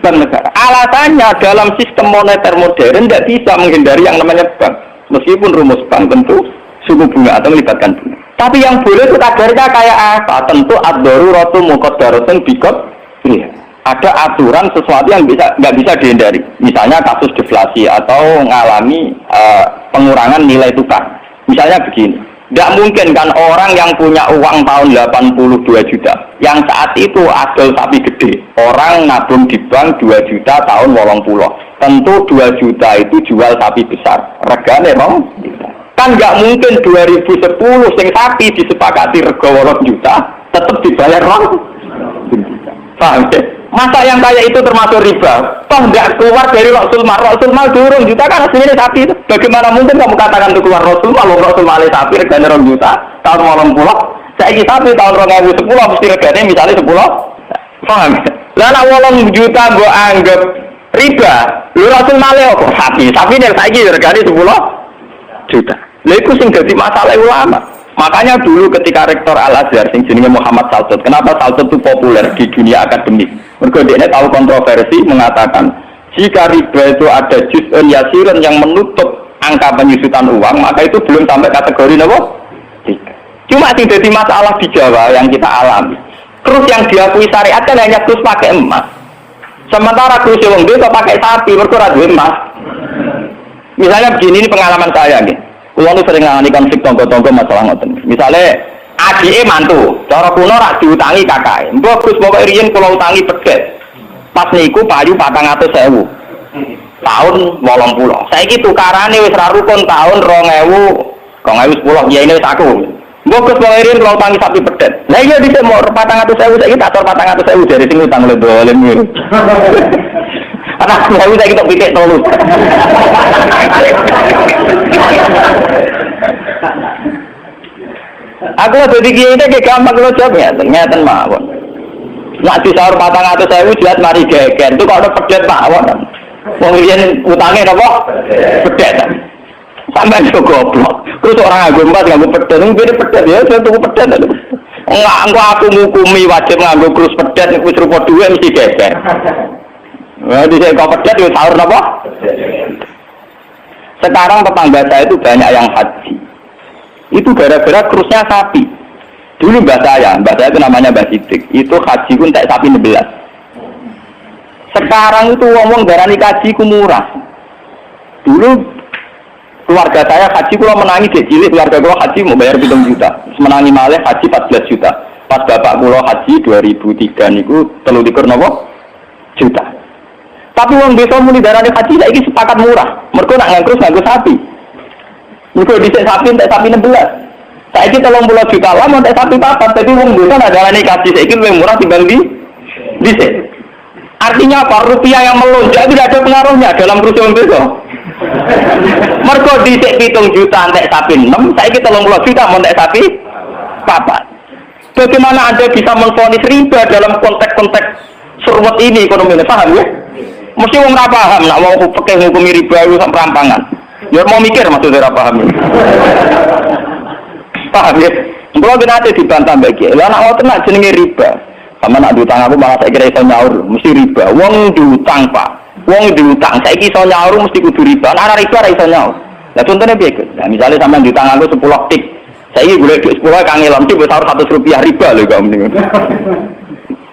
A: Bank negara. Alasannya dalam sistem moneter modern tidak bisa menghindari yang namanya bank. Meskipun rumus bank tentu suku bunga atau melibatkan bunga. Tapi yang boleh itu kadarnya kayak apa? Tentu ad-daruratu muqaddaratun biqadriha. Ada aturan sesuatu yang nggak bisa dihindari. Misalnya kasus deflasi atau mengalami pengurangan nilai tukar. Misalnya begini. Tidak mungkin kan orang yang punya uang tahun 82 juta, yang saat itu adol sapi gede, orang nabung di bank 2 juta tahun 80. Tentu 2 juta itu jual sapi besar, regane rong kan nggak mungkin 2010 sing sapi disepakati rego 8 juta, tetap dibayar rong juta. Paham ya? Masa yang kayak itu termasuk riba? Toh nggak keluar dari Rasul Mal durung juta kan aslinya sapi itu. Bagaimana mungkin kamu katakan itu keluar Rasul Mal sapi regane 2 juta tahun 80. Saiki sapi tahun 2010 mesti regane misalnya 10. Paham? Lah nek 8 juta mbok anggap riba, lu Rasul Mal kok sapi nek saiki regane 10 juta. Lha iku sing dadi masalah ulama. Makanya dulu ketika rektor Al-Azhar sing jenenge Muhammad Saltut, kenapa Saltut itu populer di dunia akademik? Mergo dia tahu kontroversi mengatakan jika riba itu ada juz'un yasirun yang menutup angka penyusutan uang, maka itu belum sampai kategori apa? Cuma sing dadi masalah di Jawa yang kita alami. Terus yang diakui syariat kan hanya terus pakai emas. Sementara terus wong desa pakai sapi, mergo ora duwe emas. Misalnya begini, ini pengalaman saya nggih. Kulo nu sering ngangani konflik tonggo-tonggo masalah ngoten. Misale adike mantu, cara kuno rak diutangi kakake. Mbok Gus pokoke riyen kula utangi pedet. Pas niku payu 400.000. Tahun 80. Saiki tukarane wis ra rukun tahun 2010 ya ini wis aku. Mbok Gus pokoke riyen kula utangi sapi pedet. Lah iya dhisik mau 400.000 saiki tak tor 400.000 dari sing utang le dolen iki. Ana aku saiki tok pikir telu. Aku dadi kiai iki gampang lo jawab ya, ternyata mawon. Nek disaur 400.000 jelas mari geger. Itu kok ada pedet mawon. Wong yen utange napa? Pedet. Sampeyan yo goblok. Terus orang nganggo empat nganggo pedet, ngene pedet ya saya tuku pedet. Enggak, engko aku ngukumi wajib nganggo krus pedet wis rupa dhuwit mesti geger. Wah, dhisik kok pedet yo saur napa? Sekarang tetangga saya itu banyak yang haji. Itu gara-gara krusnya sapi. Dulu mbah saya itu namanya Mbah Sidik. Itu haji pun tak sapi 16. Sekarang itu ngomong darani haji ku murah. Dulu keluarga saya haji kula menangi dek cilik, keluarga kula haji mau bayar 7 juta. Menangi malih haji 14 juta. Pas bapak kula haji 2003 niku 23 napa juta. Tapi wong desa muni darane haji saiki sepakat murah. Mergo nak ngangkrus nganggo sapi. Mergo dhisik sapi entek sapi 16. Saiki 30 juta lah entek sapi 4. Dadi wong desa nak darane haji saiki luwih murah timbang dhisik. Artinya apa? Rupiah yang melonjak tidak ada pengaruhnya dalam kerusuhan desa. Mergo dhisik 7 juta entek sapi 6, saiki 30 juta entek sapi 4. Bagaimana Anda bisa menvonis riba dalam konteks-konteks surut ini ekonomi? Paham ya? Mesti wong ora paham nak wong fikih ngukumi riba itu sak perampangan. Ya mau mikir maksudnya ora paham. Paham ya? Kalau kita dibantah bagi, lah nak ngoten nak jenenge riba. Sama nak diutang aku malah saya kira iso nyaur, mesti riba. Wong diutang, Pak. Wong diutang, saiki iso nyaur mesti kudu riba. Ana riba ora iso nyaur. Lah contohnya piye, Gus? Nah, misalnya sampean diutang aku 10 tik. Saiki golek duit 10 kangelan tik wis Rp100 riba lho kamu niku.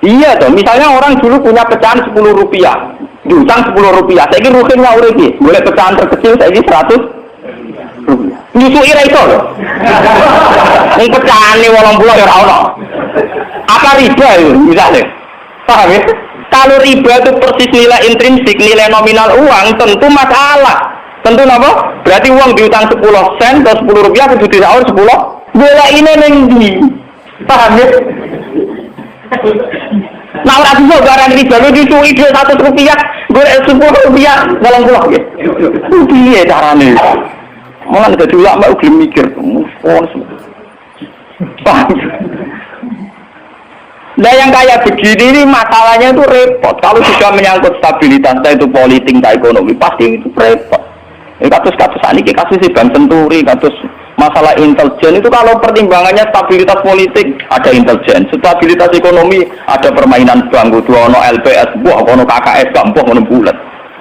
A: Iya toh, misalnya orang dulu punya pecahan Rp10. Diutang Rp10. Saiki ruhin nyaur iki. Golek pecahan terkecil saiki Rp100. Nyusui ra iso lho. Ning pecahane 80 ya ora ono. Apa riba itu misalnya? Paham ya? Kalau riba itu persis nilai intrinsik, nilai nominal uang, tentu masalah. Tentu apa? Berarti uang diutang 10 sen atau Rp10 kudu disaur 10. Bola ini ning ndi? Paham ya? Nah ora bisa barang riba lu disuwi Rp100, golek Rp10 80 ya. Piye carane? Malah gak juga mau mikir, paham? Nah yang kayak begini ini masalahnya itu repot. Kalau sudah menyangkut stabilitas, entah itu politik, entah ekonomi, pasti itu repot. Ini kasus-kasus ini kasus si Bank Senturi, kasus Masalah intelijen itu kalau pertimbangannya stabilitas politik ada intelijen, stabilitas ekonomi ada permainan bank, dua ono LPS, buah ono KKS, buah ono bulat.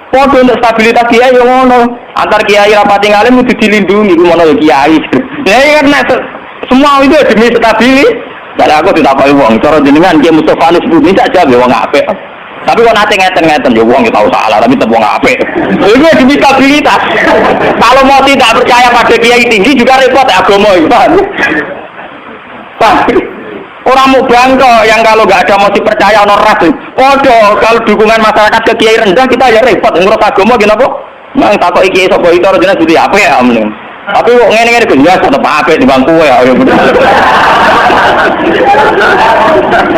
A: Podo untuk stabilitas kiai yang ono antar kiai rapati ngalim itu dilindungi, ono kiai. Ya karena semua itu demi stabilitas. Jadi aku ditapai uang, cara jenengan kiai Mustafa Anis Budi saja uang apik. Tapi kalau nanti ngeten ya uang kita tahu salah, tapi tetap uang apik. Itu demi stabilitas. Kalau mau tidak percaya pada kiai tinggi juga repot agama itu, paham? Orang mau bangga yang kalau nggak ada motif percaya ono ras. Podo kalau dukungan masyarakat ke kiai rendah kita ya repot ngurus agama gini apa? Nang takok kiai sapa itu orangnya sudah apa ya mending. Tapi kok ngene-ngene jelas tetep apik di bangku ya.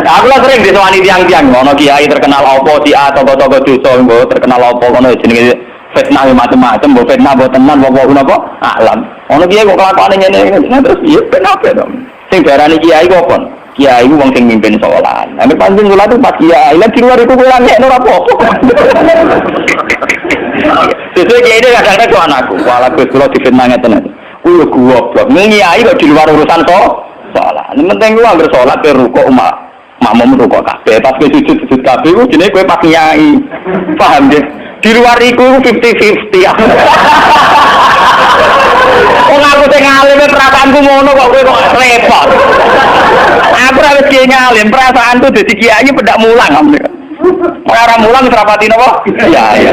A: Aku lah sering disewani tiang-tiang ono kiai terkenal apa si A tokoh-tokoh dosa mbok terkenal apa ono jenenge fitnah macam-macam mbok fitnah mbok tenan apa napa alam. Ono kiai kok kelakuane ngene terus iya ben apa to. Sing darani kiai kok kon kiai itu wong sing mimpin sholat. Ambil panjang sholat itu pas kiai. Lah di luar itu pulang ya ora apa-apa. Sesuai kiai itu kadang-kadang tuh anakku. Walau gue kalau difitnah ngeten. Kulo goblok. Kiai kok di luar urusan sholat. Yang penting lu ambil sholat ke rukuk makmum rukuk kabeh. Pas kowe sujud kabeh ku jenenge kowe pas kiai. Paham ya? Di luar iku 50-50. Wong aku sing alim perasaanku ngono kok kowe kok repot. Aku ora wis kiai ngalim, perasaanku dadi kiai pendak mulang. Ora mulang wis rapati napa? Iya.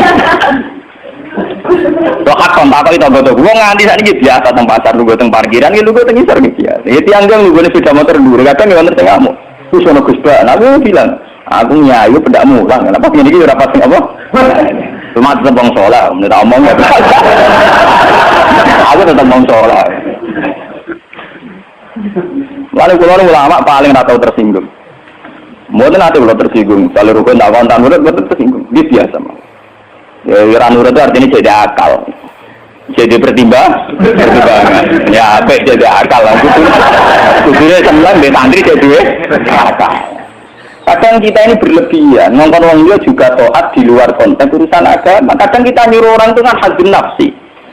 A: Kok kon tak kok itu wong nganti sakniki biasa teng pasar lugu teng parkiran iki lugu teng isor iki ya. Iki tiang-tiang lugu sepeda motor dhuwur kadang ya wonten sing ngamuk. Wis ono Gus Ba, aku bilang, aku nyai pendak mulang. Kenapa ngene iki ora pas apa? Cuma tetap bang sholat, menurut omong ya. Aku tetap bang sholat. Lalu kalau ulama paling tak tahu tersinggung. Mungkin nanti kalau tersinggung, kalau rukun tak kontan nurut betul tersinggung. Dia biasa mah. Ya nurut itu artinya jadi akal, jadi pertimbangan. Ya apa jadi akal lah. Kudunya sembilan betandri jadi akal. Kadang kita ini berlebihan, nonton orang dia juga taat di luar konteks urusan agama. Kadang kita nyuruh orang itu kan hadun nafsi.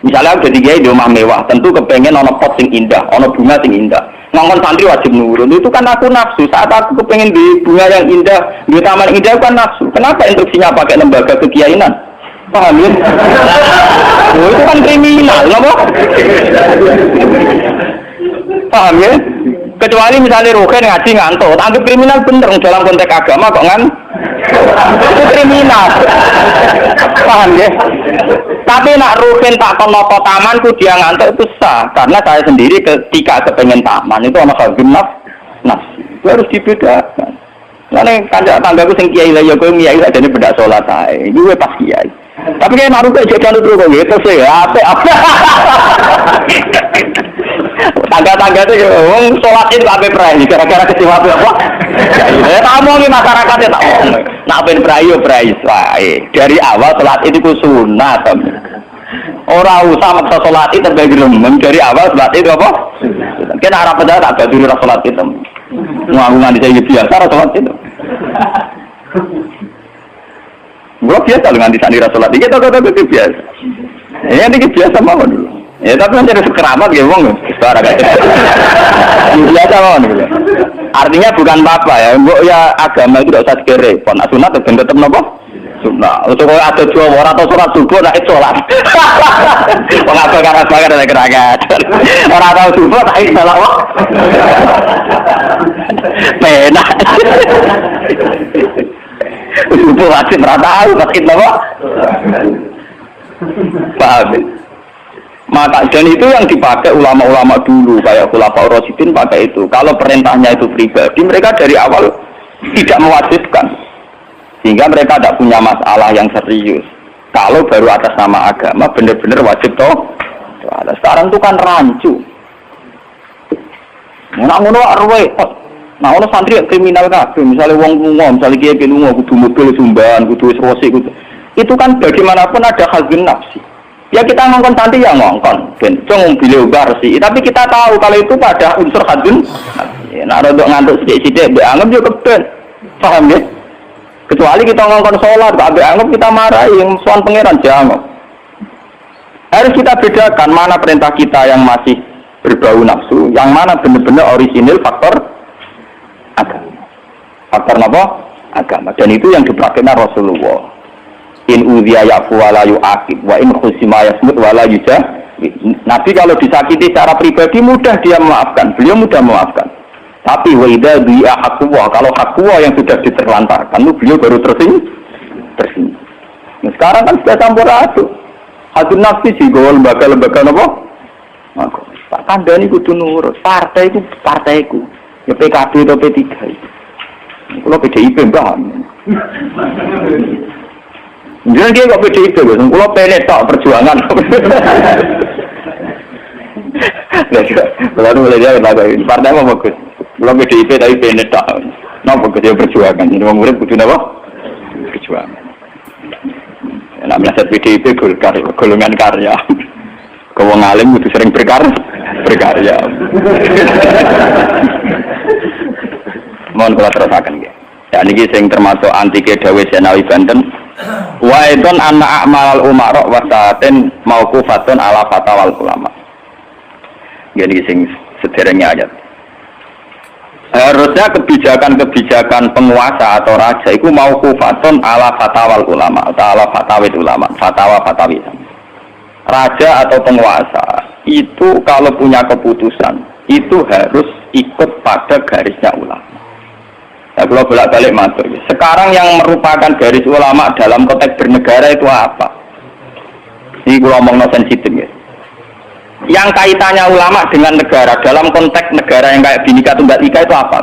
A: Misalnya jadi kiai di rumah mewah, tentu kepengen ono pot sing indah, ono bunga sing indah. Ngomong santri wajib nurun, itu kan aku nafsu. Saat aku kepengen di bunga yang indah, di taman indah kan nafsu. Kenapa instruksinya pakai lembaga kekiainan? Paham ya? Oh, itu kan kriminal, kenapa? Paham ya? Kecuali misalnya Ruhin ngaji ngantuk, anggap kriminal bener dalam konteks agama kok kan? Itu kriminal. Paham ya? Tapi nak Ruhin tak konopo tamanku dia ngantuk itu sah, karena saya sendiri ketika kepengen taman itu anak genap, itu harus dibedakan. Karena kanjak tanggaku sing kiai lah ya kowe kiai aja ini beda sholat ae. Iki kowe pas kiai. Tapi kayak naruh kayak jalan terus kok gitu sih. Apa? Tangga-tangga itu wong sholat itu ape prai gara-gara kecewa apa? Ya kamu ini masyarakatnya tak omong. Nak ben prai yo prai wae. Dari awal sholat itu ku sunat. Ora usah maksa sholat itu terbagi remeng dari awal sholat itu apa? Kan arah pada tak baduri sholat itu. Ngagungan saya biasa sholat itu. Gua biasa dengan di sana sholat itu itu biasa. Ya ini biasa mawon dulu. Ya tapi kan jadi sekeramat ya wong. Suara gak biasa mawon gitu. Artinya bukan apa-apa ya. Mbok ya agama itu tidak usah direpot. Nah, sunat ben tetep napa? Sunat. Untuk kalau ada dua orang atau sholat subuh nak sholat. Wong apa karas banget ada gerakan. Orang tahu subuh tak salah wong. Penak. Subuh wajib merata tahu pasti napa? Paham. Maka dan itu yang dipakai ulama-ulama dulu kayak Khulafaur Rasyidin pakai itu. Kalau perintahnya itu pribadi, mereka dari awal tidak mewajibkan, sehingga mereka tidak punya masalah yang serius. Kalau baru atas nama agama, benar-benar wajib toh. Sekarang itu kan rancu. Ngono arwe. Nah, ono santri kriminal kabeh, misalnya wong lunga, misalnya kiai lunga kudu mobil sumbangan, kudu wis resik kudu. Itu kan bagaimanapun ada hazun nafsi. Ya kita ngongkon santri ya ngongkon, ben cung mobil bersih. Tapi kita tahu kalau itu pada unsur hazun nafsi. Nah, rodok ngantuk sithik-sithik mbek anggap yo keben. Paham ya? Kecuali kita ngongkon salat, mbek anggap kita marahi yang sowan pangeran jangan. Harus kita bedakan mana perintah kita yang masih berbau nafsu, yang mana benar-benar orisinil faktor agama. Faktor apa? Agama. Dan itu yang dipraktikkan Rasulullah. In udhiya ya'fu wa la yu'aqib wa in khusima yasmut wa la yujah. Nabi kalau disakiti secara pribadi mudah dia memaafkan. Beliau mudah memaafkan. Tapi wa idza bi'a haqqullah, kalau haqqullah yang sudah diterlantarkan, beliau baru tersinggung. Nah, sekarang kan sudah campur aduk. Hadun nafsi sih gol lembaga-lembaga apa? Tak kandhani kudu nurut. Partaiku partaiku. Ya PKB atau P3 itu. Kalau PDIP mbah. Jangan dia kok PDIP, kalau penet tak perjuangan. Lalu mulai dia kata, partai apa bagus? Kalau PDIP tapi penet tak. Nah bagus dia perjuangan. Jadi orang murid butuh apa? Perjuangan. Namanya set PDIP golongan karya. Kau ngalim butuh sering berkarya. Mohon kalau terusakan ya. Ya ini sing termasuk antike Dawe Senawi Banten. Wa idon anna a'mal umara wa sa'atin mauqufatun ala fatawal ulama. Jadi sing sederengnya ayat. Harusnya kebijakan-kebijakan penguasa atau raja itu mauqufatun ala fatawal ulama atau ala fatawid ulama, fatwa-fatwi. Raja atau penguasa itu kalau punya keputusan itu harus ikut pada garisnya ulama. Nah, kalau bolak-balik matur. Sekarang yang merupakan garis ulama dalam konteks bernegara itu apa? Ini kalau ngomong sensitif ya. Yang kaitannya ulama dengan negara dalam konteks negara yang kayak Bhinneka Tunggal Ika itu apa?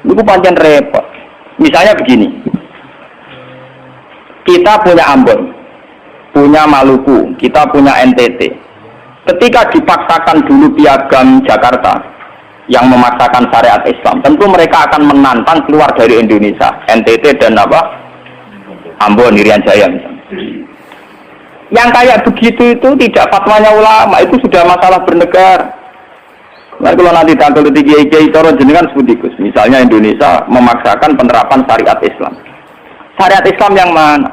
A: Itu pancen repot. Misalnya begini. Kita punya Ambon, punya Maluku, kita punya NTT. Ketika dipaksakan dulu Piagam Jakarta yang memaksakan syariat Islam, tentu mereka akan menantang keluar dari Indonesia, NTT dan apa? Ambon, Irian Jaya misalnya. Yang kayak begitu itu tidak fatwanya ulama, itu sudah masalah bernegara. Nah, kalau nanti tanggal kiai coro jenengan sebutikus, misalnya Indonesia memaksakan penerapan syariat Islam. Syariat Islam yang mana?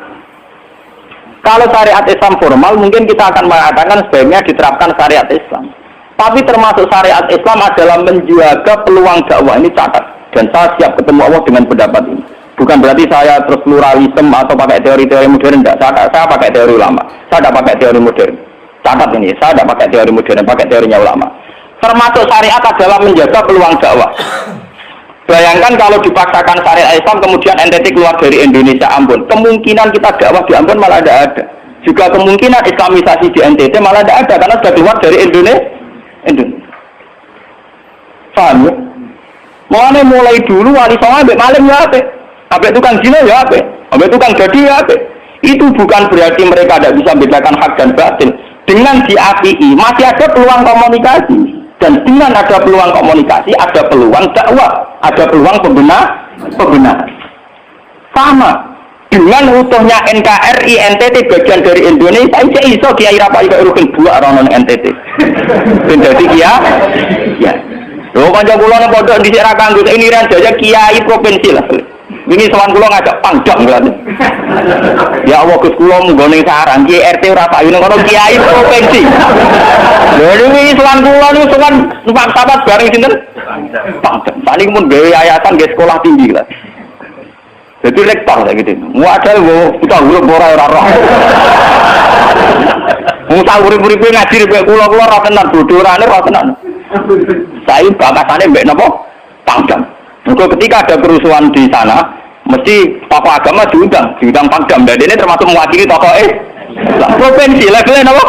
A: Kalau syariat Islam formal, mungkin kita akan mengatakan sebaiknya diterapkan syariat Islam. Tapi termasuk syariat Islam adalah menjaga peluang dakwah, ini catat. Dan saya siap ketemu Allah dengan pendapat ini. Bukan berarti saya terus pluralisme atau pakai teori-teori modern, enggak. Saya pakai teori ulama. Saya tidak pakai teori modern. Catat ini, saya tidak pakai teori modern, pakai teorinya ulama. Termasuk syariat adalah menjaga peluang dakwah. Bayangkan kalau dipaksakan syariat Islam, kemudian NTT keluar dari Indonesia, Ambon. Kemungkinan kita dakwah di Ambon malah tidak ada. Juga kemungkinan Islamisasi di NTT malah tidak ada, karena sudah keluar dari Indonesia. Paham ya? Mulai dulu wali songo ambek maling ya apa? Ambek tukang zina ya apa? Ambek tukang jadi ya apa? Itu bukan berarti mereka tidak bisa membedakan hak dan batil. Dengan diakui masih ada peluang komunikasi, dan dengan ada peluang komunikasi ada peluang dakwah, ada peluang pembenaran. Sama dengan utuhnya NKRI NTT bagian dari Indonesia, saya iso kiai rapai kok rugen buak ronon NTT. Ben dadi ya. Lho kanca kula nang pondok dhisik ra kanggo ini Irian Jaya kiai provinsi lah. Wingi sowan kula ngajak pangdam kan. Ya Allah Gus kula munggo ning sarang kiai RT ora payu nang kono kiai provinsi. Lho wingi sowan kula niku sowan numpak sahabat bareng sinten? Pangdam. Saniki mun gawe yayasan nggih sekolah tinggi lah. Jadi rektor kayak gitu. Muadal kita urip ora roh. Musa urip-urip ngaji rek kula ra tenan bodorane ra tenan. Saya bakatane mbek napa? Pangdam. Mergo ketika ada kerusuhan di sana, mesti tokoh agama diundang Pangdam. Dan ini termasuk mewakili tokoh provinsi levelnya napa?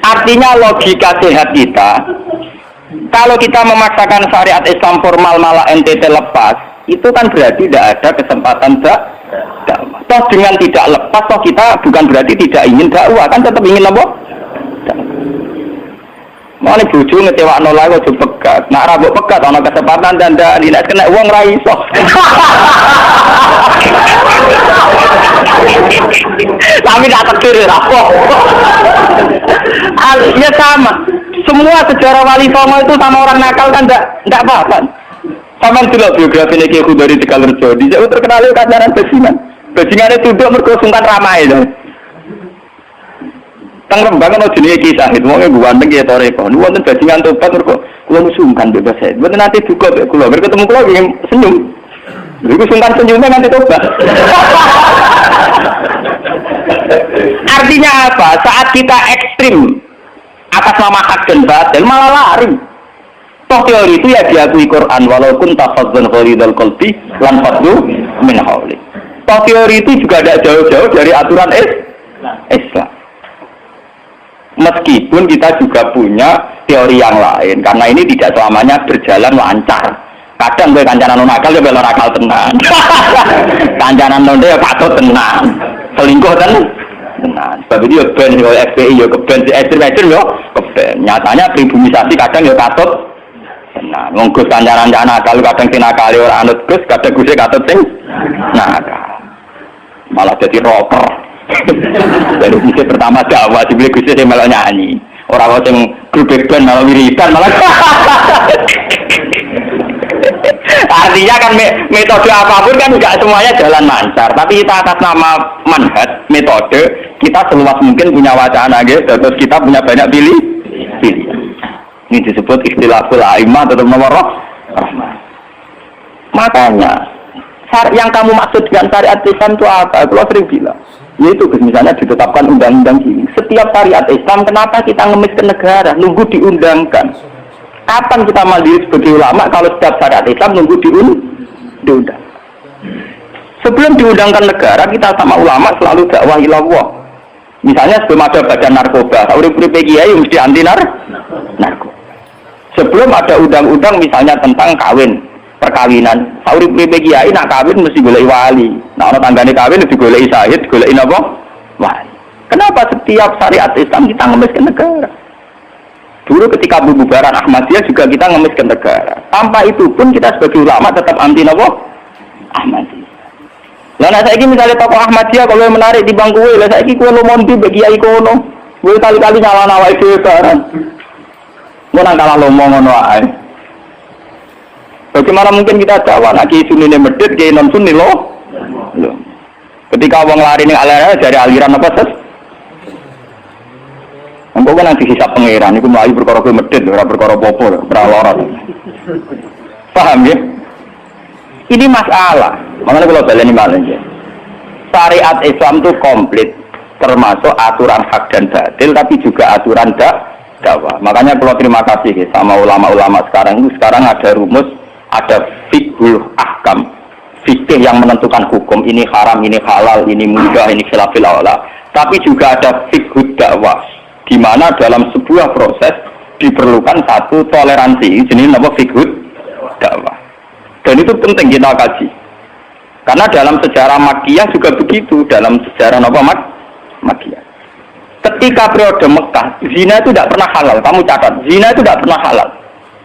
A: Artinya logika sehat kita, kalau kita memaksakan syariat Islam formal malah NTT lepas, itu kan berarti tidak ada kesempatan dakwah. Toh dengan tidak lepas, toh kita bukan berarti tidak ingin dakwah, kan tetap ingin apa? Mau nih bojo ngecewakno lha kok pegat. Nak ra mbok pegat ana kesempatan dan nek kena wong ra iso. Tapi tak takdir apa. Ya sama. Semua sejarah wali songo itu sama orang nakal kan enggak apa-apa. Sama dulu biografi Ki Khudari Tegalrejo. Dia terkenal kacaran bajingan. Bajingan itu duduk mergo sungkan ramai. Teng Rembang ana jenenge Ki Sahid, wong e ganteng ya toreko. Niku wonten bajingan tobat mergo kula sungkan bebas saya. Mboten nate duka mek kula, bar ketemu kula nggih senyum. Niku sungkan senyumnya nganti tobat. Artinya apa? Saat kita ekstrim atas nama hak dan batil malah lari. Toh teori itu ya diakui Quran walaupun tafazzan ghalidul qalbi lan fadlu min hauli. Toh teori itu juga tidak jauh-jauh dari aturan Islam. Meskipun kita juga punya teori yang lain, karena ini tidak selamanya berjalan lancar. Kadang gue kancanan nakal ya belok nakal tenang. Kancanan nonde ya patut tenang. Selingkuh tenang. Sebab itu ya ben yo FPI yo keben ekstrem yo keben. Nyatanya pribumisasi kadang ya patut tenang. Wong Gus kancanan nakal kadang tinakali ora anut Gus, kadang Gus katut sing nakal. Malah jadi rocker. Dari misi pertama Jawa dibeli Gus saya malah nyanyi. Orang yang grup band malah wiridan malah. Artinya kan metode apapun kan tidak semuanya jalan lancar. Tapi kita atas nama manhaj metode kita seluas mungkin punya wacana gitu. Terus kita punya banyak pilih. Ini disebut istilahul aimah atau nomor rahmah. Makanya yang kamu maksud dengan syariat Islam itu apa? Kalau sering bilang, yaitu misalnya ditetapkan undang-undang gini. Setiap syariat Islam, kenapa kita ngemis ke negara? Nunggu diundangkan. Kapan kita mandiri sebagai ulama kalau setiap syariat Islam nunggu diundang? Sebelum diundangkan negara, kita sama ulama selalu dakwah ilallah. Misalnya sebelum ada badan narkoba, urip-urip kiai mesti anti narkoba. Sebelum ada undang-undang misalnya tentang kawin, perkawinan, urip-urip kiai nak kawin mesti golek wali. Nah, ana tanggane kawin mesti golek syahid, golek napa? Wali. Kenapa setiap syariat Islam kita ngemis ke negara? Dulu ketika pembubaran Ahmadiyah juga kita ngemis ke negara. Tanpa itu pun kita sebagai ulama tetap anti napa? Ahmadiyah. Lah nek saiki misalnya tokoh Ahmadiyah kalau menarik di bangku lah saiki kowe lomonti bagi kiai kono. Kowe kali-kali nyalahno awake dhewe bareng. Mau nang kalah lomong ngono ae. Bagaimana mungkin kita dakwah nak kiai sunni medhit, kiai non sunni loh. Ketika wong lari ning aliran dari aliran apa ses? Engko kan nanti hisab pangeran iku mlayu perkara kowe medhit ora perkara apa-apa, ora lara. Paham ya? Ini masalah. Makanya kalau baleni malih ya. Syariat Islam itu komplit, termasuk aturan hak dan batil tapi juga aturan dakwah. Makanya kalau terima kasih sama ulama-ulama sekarang itu sekarang ada rumus, ada fiqhul ahkam, fikih yang menentukan hukum ini haram, ini halal, ini mubah, ini khilafil aula. Tapi juga ada fiqhul dakwah, di mana dalam sebuah proses diperlukan satu toleransi, jenis nama fiqhul dakwah. Dan itu penting kita kaji. Karena dalam sejarah Makkiyah juga begitu, dalam sejarah apa Makkiyah. Ketika periode Mekah, zina itu tidak pernah halal. Kamu catat, zina itu tidak pernah halal.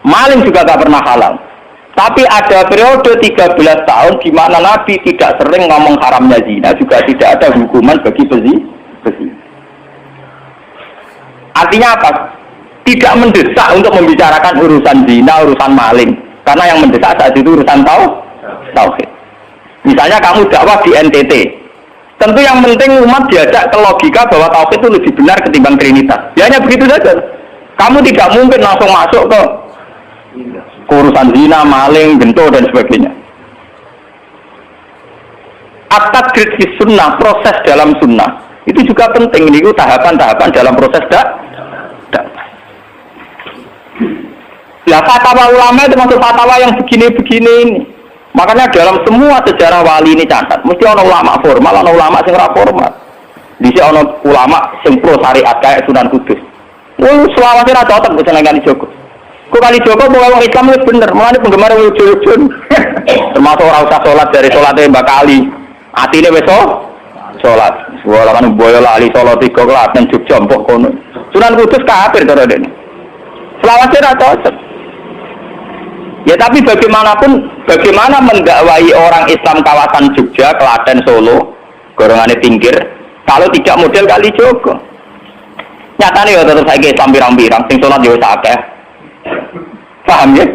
A: Maling juga tidak pernah halal. Tapi ada periode 13 tahun di mana Nabi tidak sering ngomong haramnya zina, juga tidak ada hukuman bagi pezina. Artinya apa? Tidak mendesak untuk membicarakan urusan zina, urusan maling. Karena yang mendesak saat itu urusan tauhid. Misalnya kamu dakwah di NTT. Tentu yang penting umat diajak ke logika bahwa tauhid itu lebih benar ketimbang trinitas. Ya hanya begitu saja. Kamu tidak mungkin langsung masuk ke urusan zina, maling, gento dan sebagainya. At-tadrid fi sunnah, proses dalam sunnah itu juga penting. Ini tahapan-tahapan dalam proses dakwah. Lah fatwa ulama itu masuk fatwa yang begini-begini ini. Makanya dalam semua sejarah wali ini catat, mesti ada ulama formal, ada ulama sing ora formal. Di sini ada ulama sing pro syariat kayak Sunan Kudus. Selawase ra cocok kok jenengan Joko. Kok kali Joko mau wong Islam wis bener, mulane penggemar lucu-lucu. Termasuk ora usah salat dari salate Mbak Kali. Atine wis salat. Suara kan boyo lali salat 3 Klaten Jogja mbok kono. Sunan Kudus kafir to dene. Selawase ra cocok. Ya tapi bagaimanapun, bagaimana mendakwai orang Islam kawasan Jogja, Klaten, Solo, golongannya pinggir, kalau tidak model kali Joko. Nyatanya ya tetap saya Islam pirang-pirang, sing sholat ya sakeh. Paham ya?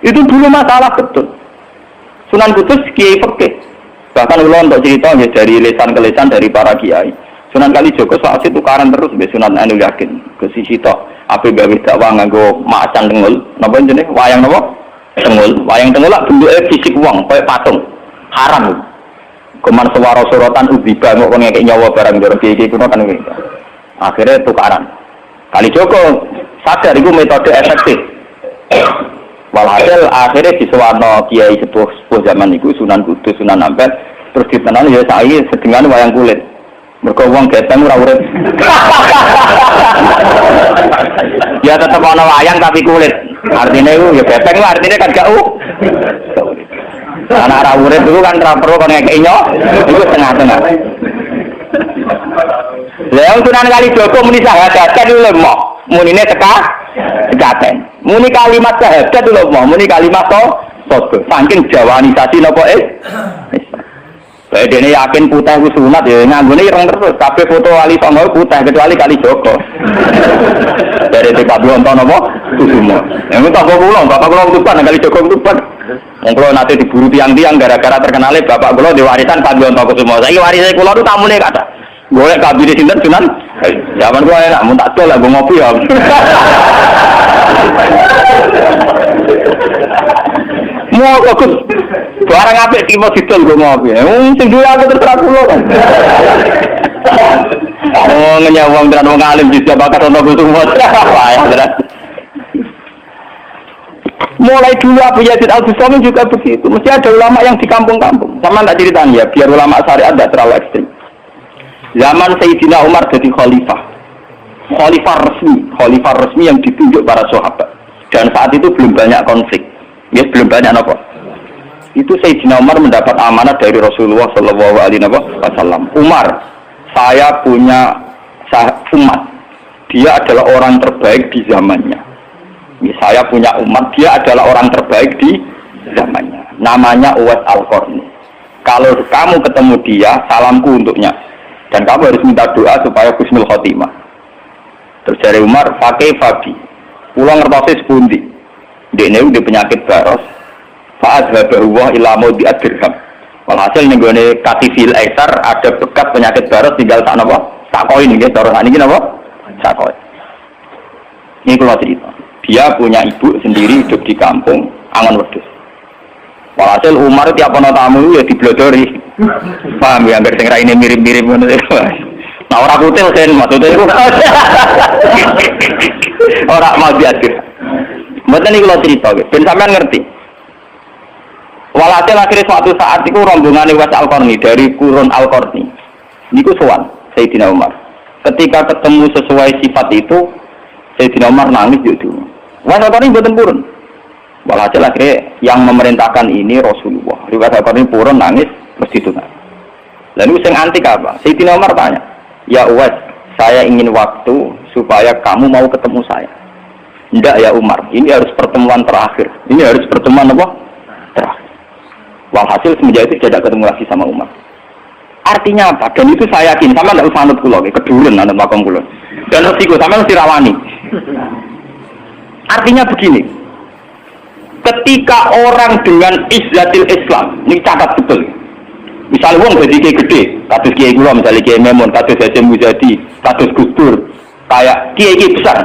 A: Itu dulu masalah betul. Sunan Kudus kiai fikih. Bahkan ulo untuk cerita ya dari lesan ke lesan dari para kiai. Sunan Kalijaga saat itu tukaran terus mbek Sunan Ainul Yakin. Ke sisi tok ape gawe dakwah nganggo macan tengul. Napa jenenge? Wayang napa? Tengul. Wayang tengul lak bentuke fisik wong koyo patung. Haram. Keman suara sorotan ubiba kok ngekek nyawa barang jero iki kuno kan iki. Akhirnya tukaran. Kalijaga sadar iku metode efektif. Walhasil akhirnya disuwarno kiai sepuh zaman iku Sunan Kudus, Sunan Ampel terus ditenani ya saiki sedengan wayang kulit. Mergo wong geteng ora urip. Ya tetep ana wayang tapi kulit. Artinya itu ya geteng artinya kan gak anak ora urip itu kan ora perlu kon ngekeki nyo. Iku tengah-tengah. Lah Sunan Kalijaga muni syahadat lho mok. Munine tekaten. Muni kalimat syahadat lho mok. Muni kalimat sodo. Saking jawanisasi napa dene yakin putih ku sunat ya nganggone ireng terus kabeh foto wali songo putih kecuali Kalijaga. Dari Pak Bionto napa? Kusumo. Yang bapak kula utuban Kalijaga utuban. Wong kula nate diburu tiang-tiang gara-gara terkenale bapak kula di warisan Pak Bionto Kusumo. Saiki warise kula tu tamune kathah. Golek kabine sinten Sunan. Zaman kula enak mun tak dol lah ngopi ya. Mau kok barang apik iki mau didol go ngopi. Sing duwe aku terserah kula kan. Oh ngenyawang tenan wong alim bisa bakat ono kusumo. Payah tenan. Mulai dulu Abu Yazid Al-Bustami juga begitu. Mesti ada ulama yang di kampung-kampung. Sama tak ceritaan ya, biar ulama syariat tidak terlalu ekstrim. Zaman Sayyidina Umar jadi khalifah. Khalifah resmi yang ditunjuk para sahabat. Dan saat itu belum banyak konflik. Ya, belum banyak apa. Itu Sayyidina Umar mendapat amanat dari Rasulullah SAW. Umar, saya punya umat. Dia adalah orang terbaik di zamannya. Saya punya umat, dia adalah orang terbaik di zamannya. Namanya Uwais Al-Qarni. Kalau kamu ketemu dia, salamku untuknya. Dan kamu harus minta doa supaya husnul khotimah. Terus dari Umar, pakai Fabi. Pulang ngertasi sepundi. Dia udah penyakit baros. Fa'adhabahuwa ilamu diadirham. Walhasil nenggone katifil aisar ada bekas penyakit baros tinggal tak apa? Tak koin ini, cara ini apa? Tak koin. Ini kalau cerita. Dia punya ibu sendiri hidup di kampung Angon Wedhus. Walhasil Umar tiap ana tamu ya diblodori. Paham ya, hampir sing raine mirip-mirip ngono. Nah ora kutil sen maksudnya iku. Ora mau diatur. Mboten iki kula cerita nggih, ben sampean ngerti. Walhasil akhirnya suatu saat itu rombongan Uwais Al-Qarni dari Qurun Al-Qarni. Niku sowan Sayyidina Umar. Ketika ketemu sesuai sifat itu, Sayyidina Umar nangis juga. Uwais Al-Qarni mboten purun. Walhasil akhirnya yang memerintahkan ini Rasulullah. Uwais Al-Qarni purun nangis mesti itu. Lalu sing antik apa? Sayyidina Umar tanya, "Ya Uwais, saya ingin waktu supaya kamu mau ketemu saya." "Enggak ya Umar, ini harus pertemuan terakhir. Ini harus pertemuan apa? Terakhir." Walhasil semenjak itu tidak ketemu lagi sama Umar. Artinya apa? Dan itu saya yakin sama tidak usah anut kula, keduren anut makom kula. Dan mesti kula sama mesti rawani. Artinya begini. Ketika orang dengan izzatil Islam, ini catat betul. Misalnya wong jadi kiai gede, kados kiai kula misalnya kiai Memun, kados Hasyim Muzadi, kados Gus Dur, kayak kiai besar.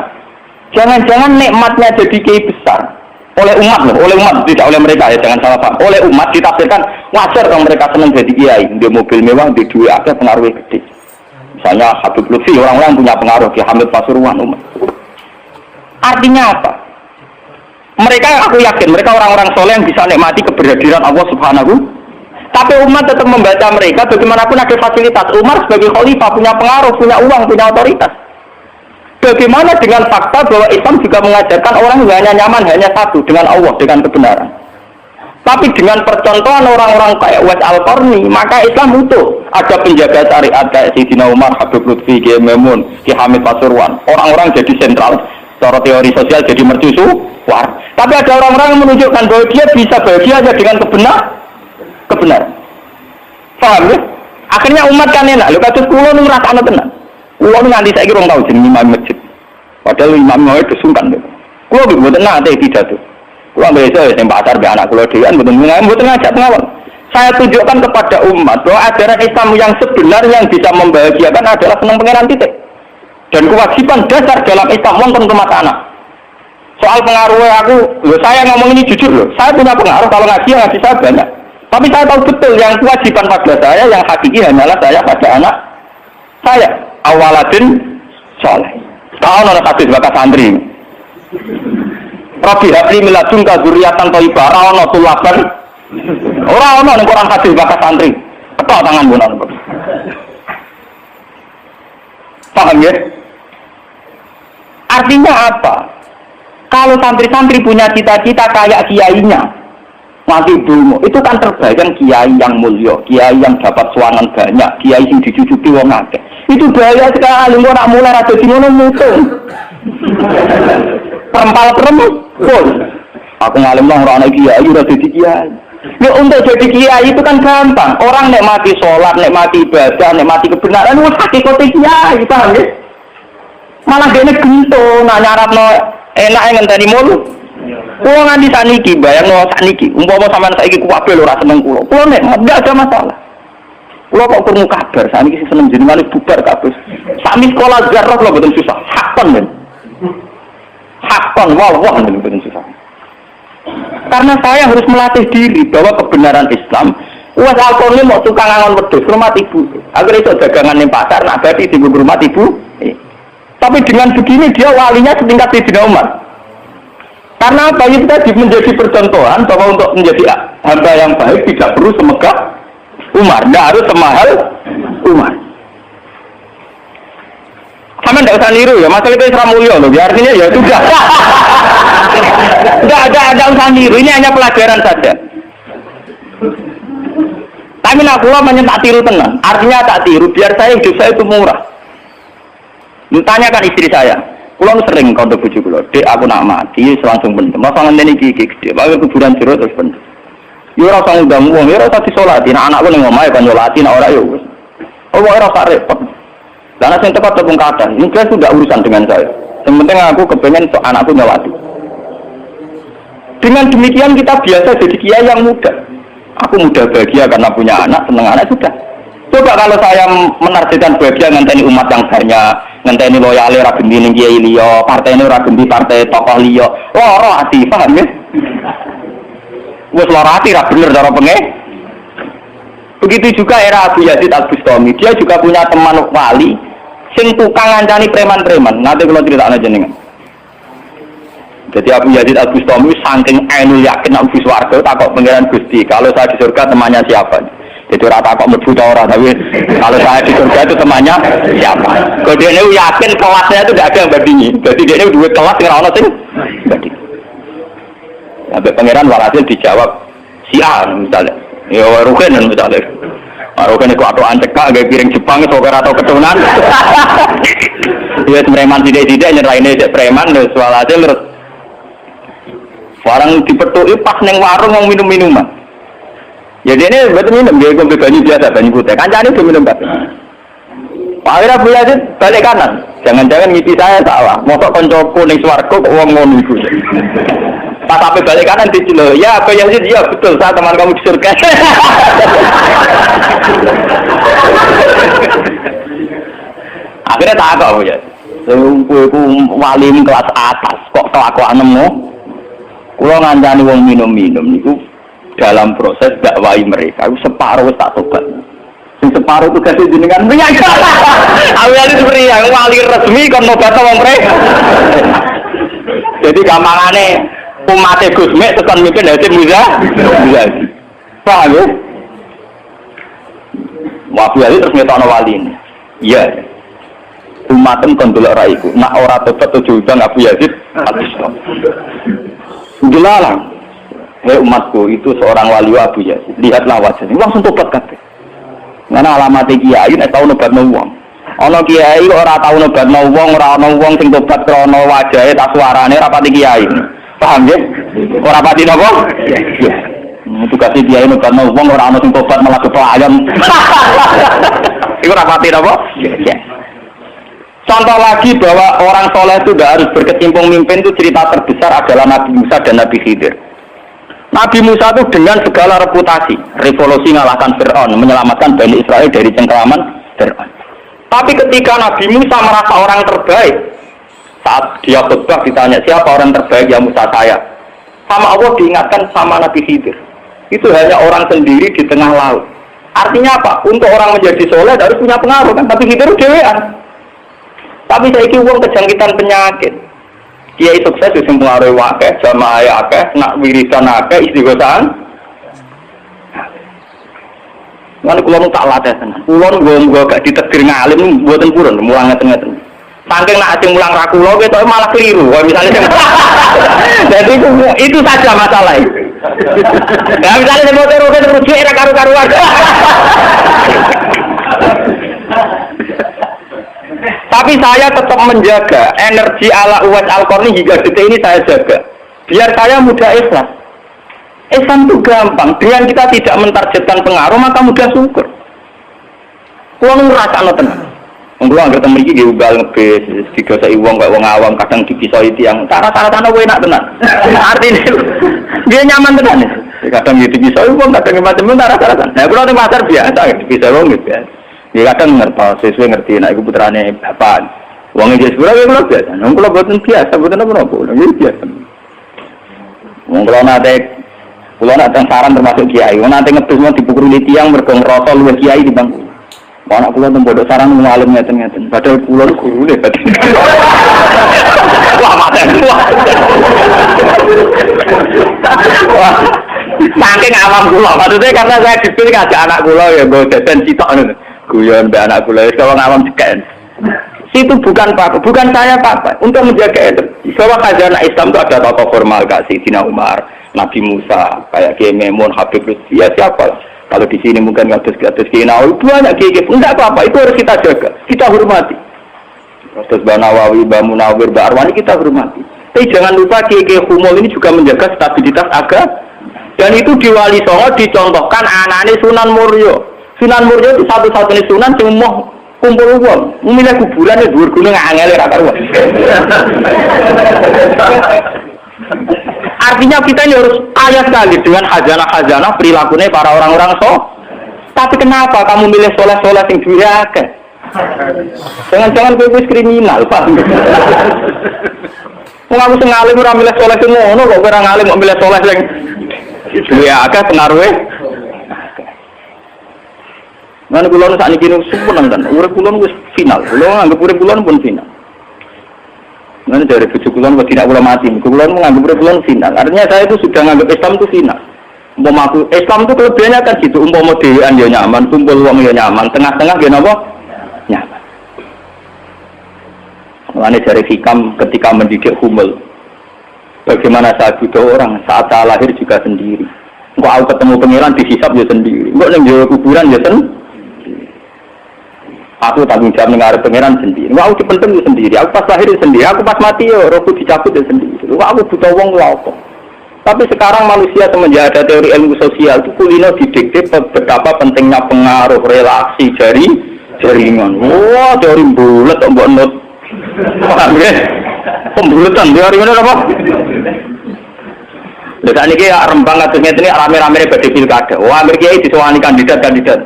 A: Jangan-jangan nikmatnya jadi kiai besar oleh umat loh, oleh umat tidak oleh mereka ya, jangan salah paham. Oleh umat ditafsirkan wajar kalau mereka senang jadi kiai, dia mobil mewah, dia duit ada pengaruhnya gede. Misalnya Habib Lutfi, orang-orang punya pengaruh, di Hamid Pasuruan umat. Artinya apa? Mereka, aku yakin mereka orang-orang soleh yang bisa nikmati keberhadiran Allah Subhanahu. Tapi umat tetap membaca mereka bagaimanapun ada fasilitas. Umar sebagai khalifah punya pengaruh, punya uang, punya otoritas. Bagaimana dengan fakta bahwa Islam juga mengajarkan orang hanya nyaman hanya satu dengan Allah, dengan kebenaran. Tapi dengan percontohan orang-orang kayak Uwais Al-Qarni, maka Islam utuh. Ada penjaga syariat kayak Sayyidina Umar, Habib Lutfi, Kiai Memun, Kiai Hamid Pasuruan. Orang-orang jadi sentral, secara teori sosial jadi mercusuar. Tapi ada orang-orang yang menunjukkan bahwa dia bisa bahagia aja dengan kebenaran. Paham ya? Akhirnya umat kan enak. Lho kados kula nu ngrasakno tenan. Kula nganti saiki rong taun jeneng imam masjid. Padahal imam itu sungkan lho. Kula mboten nate pidato. Kula biasa sing pasar be anak kula dhewean mboten ngajak pengawal. Saya tunjukkan kepada umat bahwa ajaran Islam yang sebenarnya yang bisa membahagiakan adalah senang pangeran titik. Dan kewajiban dasar dalam Islam wonten rumah anak. Soal pengaruhnya aku, saya ngomong ini jujur loh. Saya punya pengaruh kalau ngaji saya banyak. Tapi saya tahu betul yang kewajiban pada saya, yang hakiki hanyalah saya pada anak saya. Awaladin soleh. Tahu nona hadis bakas santri. Rabbi habli miladun kadzurriatan thayyibah. Ora ono tulaban. Ora ono ning Quran hadis bakas santri. Ketok tangan bonan. Paham ya? Artinya apa? Kalau santri-santri punya cita-cita kayak kiainya, nanti dulu itu kan terbaik kan kiai yang mulia, kiai yang dapat suanan banyak, kiai yang dicucuki wong akeh. Itu bahaya sekali, ora mulai ada di ngono mutung. Perempal-perempal. Aku ngalim nang ora ana kiai ora dadi kiai. Ya untuk jadi kiai itu kan gampang. Orang nek mati sholat, nek mati ibadah, nek mati kebenaran wis hakikate kiai, paham ya? Malah dene gento nak nyaratno enak ngenteni mulu. Kulo nganti saniki bayangno saniki, umpama sampean saiki kuwabe lho ora seneng kulo. Kulo nek enggak ada masalah. Kulo kok krungu kabar saniki sing seneng jenengane bubar kabeh. Sami sekolah garah kulo mboten susah. Hakon men. Hakon wah mboten susah. Karena saya harus melatih diri bahwa kebenaran Islam wes alkoholnya mau tukang angon wedhus rumah ibu. Agar itu dagangan di pasar nak berarti di rumah ibu. Tapi dengan begini dia walinya setingkat Sayyidina Umar. Karena apa itu tadi menjadi percontohan bahwa untuk menjadi hamba yang baik tidak perlu semegah Umar, tidak harus semahal Umar. Sama tidak usah niru ya, masalah itu Isra Mulyo loh, artinya ya sudah. Tidak usah niru, ini hanya pelajaran saja. Tapi aku namanya tak tiru tenang, artinya tak tiru, biar saya hidup saya itu murah. Tanyakan istri saya, pulang sering kau bujuk pulau, dek aku nak mati, langsung bener. Masa ngenteni gigi, dia pakai kuburan jeruk terus bener. Yo rasa ngundang uang, yo rasa disolatin, anakku neng omah kan nyolatin, orang yo. Oh, rasa repot. Karena saya tepat tepung kata, ini jelas sudah urusan dengan saya. Yang penting aku kepengen anakku nyolati. Dengan demikian kita biasa jadi kiai yang muda. Aku muda bahagia karena punya anak, seneng anak sudah. Coba kalau saya menargetkan bahagia ngenteni umat yang banyak, ngenteni loyale ra gendi ning kiai liya, partene ora gendi partai tokoh liya. Loro ati, paham ya? Wes loro ati ra bener cara penge. Begitu juga era Abu Yazid Al-Bustami, dia juga punya teman wali sing tukang ngancani preman-preman. Nanti kalau critakno jenengan. Jadi Abu Yazid Al-Bustami saking ainul yakin nak wis warga takok pangeran Gusti, kalau saya di surga temannya siapa? Jadi rata kok mlebu ta ora, tapi kalau saya di surga itu temannya siapa? Kalau dia ini yakin kelasnya itu tidak ada yang bandingi. Jadi dia ini dua kelas yang orang sing banding. Sampai pangeran walhasil dijawab si A misalnya, ya Ruken misalnya. Ruken itu atau ancekak gaya piring Jepang itu atau keturunan. Dia preman tidak nyerahin dia preman terus walhasil terus orang dipetui pas neng warung mau minum-minuman. Jadi ini betul minum, dia kopi banyu biasa, banyu putih. Kancane itu minum tapi. Akhirnya Abu Yazid balik kanan. Jangan-jangan ngisi saya salah. Mosok koncoku ning swarga kok wong ngono iku. Pas sampai balik kanan dicelo, ya Abu Yazid, ya betul, saya teman kamu di surga. Akhirnya tak apa Abu Yazid. Aku wali kelas atas, kok kelakuanmu? Kulo ngancani wong minum-minum niku dalam proses dakwah mereka, aku separuh tak tobat. Sing separuh itu kasih jenengan priang. Awalnya itu priang, wali resmi kon tobat wong mereka. Jadi gampangane umat Gus Mek tekan mimpin Hasim Muzadi. Paham ya? Abu Yazid terus ngetokno wali ini. Iya. Umatem kon delok ra iku. Nak ora tobat tujuh utang Abu Yazid habis. Jelalang. Hei umatku, itu seorang wali Abu Yazid. Lihatlah wajahnya, langsung tobat kabeh. Karena alamat kiai nek tau nobatno wong. Ana kiai ora tau nobatno wong, ora ana wong sing tobat krana wajahe tak suarane ora pati kiai. Paham ya? Ora pati napa? Iya. Tugas kiai nobatno wong ora ana sing tobat malah kepelayan. Iku ora pati napa? Iya. Contoh lagi bahwa orang soleh itu tidak harus berkecimpung mimpin, itu cerita terbesar adalah Nabi Musa dan Nabi Khidir. Nabi Musa itu dengan segala reputasi, revolusi mengalahkan Fir'aun, menyelamatkan Bani Israel dari cengkeraman Fir'aun. Tapi ketika Nabi Musa merasa orang terbaik, saat dia khutbah ditanya siapa orang terbaik, ya Musa saya. Sama Allah diingatkan sama Nabi Khidir. Itu hanya orang sendiri di tengah laut. Artinya apa? Untuk orang menjadi soleh harus punya pengaruh kan? Tapi Khidir dewean. Tapi saya kira uang kejangkitan penyakit. Kiai sukses itu mempengaruhi wakil, jamaah akeh, nak wiridan akeh, istighosaan. Mana kulon tak latih tenan. Kulon gue gak ditegir ngalim, buatan purun, mulang ngeten-ngeten. Saking nak asing mulang rakulo, gitu malah keliru. Misalnya, jadi itu saja masalah itu. Nah misalnya saya mau teroris rujuk era karu-karuan. Tapi saya tetap menjaga energi ala Uwais Al-Qarni hingga detik ini saya jaga. Biar saya mudah ikhlas. Islam itu gampang. Dengan kita tidak mentargetkan pengaruh maka mudah syukur. Kulo ngrasakno tenan. Kulo anggere temen iki diubal ngebis, digoseki wong kok wong awam kadang dipisoi tiyang. Cara-cara enak tenan. Artine dia nyaman tenan. Kadang dipisoi wong kadang macam-macam cara-cara. Nah kulo ning pasar biasa dipisoi wong gitu ya. Dia kadang ngerti, sesuai ngerti, nah ibu putrane bapak. Uangnya dia sepuluh, kalau biasa. Nong kalau buatan biasa, buatan apa? Nong biasa. Nong kalau nanti saran termasuk kiai. Nong nanti ngetus mau dipukul di tiang bergong rosol luar kiai di bangku. Mau anak pulau tuh bodoh saran mengalim ngeten. Padahal pulau guru deh. Wah mata tua. Wah, saking awam pulau. Maksudnya karena saya dipilih ngajak anak pulau ya, gue jajan citok nih. Guyon be anak kula wis kalau ngawam ceken. Situ bukan apa, bukan saya apa. Untuk menjaga itu. Bahwa khazanah Islam itu ada tokoh formal kayak Sayyidina Umar, Nabi Musa, kayak Kiai Memun, Habib Lutfi, ya siapa? Kalau di sini mungkin ngatus Kiai Nawawi banyak Kiai, enggak apa-apa, itu harus kita jaga, kita hormati. Terus Mbak Nawawi, Mbak Munawir, Mbak Arwani kita hormati. Tapi jangan lupa Kiai Humul ini juga menjaga stabilitas agama. Dan itu di Wali Songo dicontohkan anaknya Sunan Muryo. Sunan Muryo itu satu-satunya sunan yang mau kumpul uang, memilih kuburan itu gunung angel rata uang. Artinya kita ini harus kaya sekali dengan khazanah-khazanah perilakunya para orang-orang Tapi kenapa kamu milih soleh-soleh yang duit? Jangan-jangan bebas kriminal, Pak. Mengaku sengalim orang milih soleh semua, kok orang ngalim mau milih soleh yang duit pengaruhnya. Mana kulon saat ini sempurna kan, urip kulon wis final, kulon anggap urip kulon pun final. Mana dari bujuk kulon kok tidak boleh mati, kulon menganggap urip kulon final. Artinya saya itu sudah menganggap Islam itu final. Umpama Islam itu kelebihannya kan gitu, umpama dewan ya nyaman, kumpul uang ya nyaman, tengah-tengah ya napa? Nyaman. Mana dari hikam ketika mendidik Humul, bagaimana saya butuh orang saat saya lahir juga sendiri. Kok aku ketemu pangeran dihisab ya sendiri, kok nang jauh kuburan ya sendiri. Aku tanggung jawab mengarah pangeran sendiri. Aku dipenting sendiri. Aku pas lahir sendiri. Aku pas mati yo, rohku dicabut sendiri. Aku butuh wong apa? Tapi sekarang manusia semenjak ada teori ilmu sosial itu kulino didikte betapa pentingnya pengaruh relasi jaringan. Wah, teori bulat kok mbok not. Paham ya? Pembulatan teori ngono apa? Lha sakniki Rembang kados ngene iki rame-rame badhe pilkada. Wah, Amerika iki disowani kandidat-kandidat.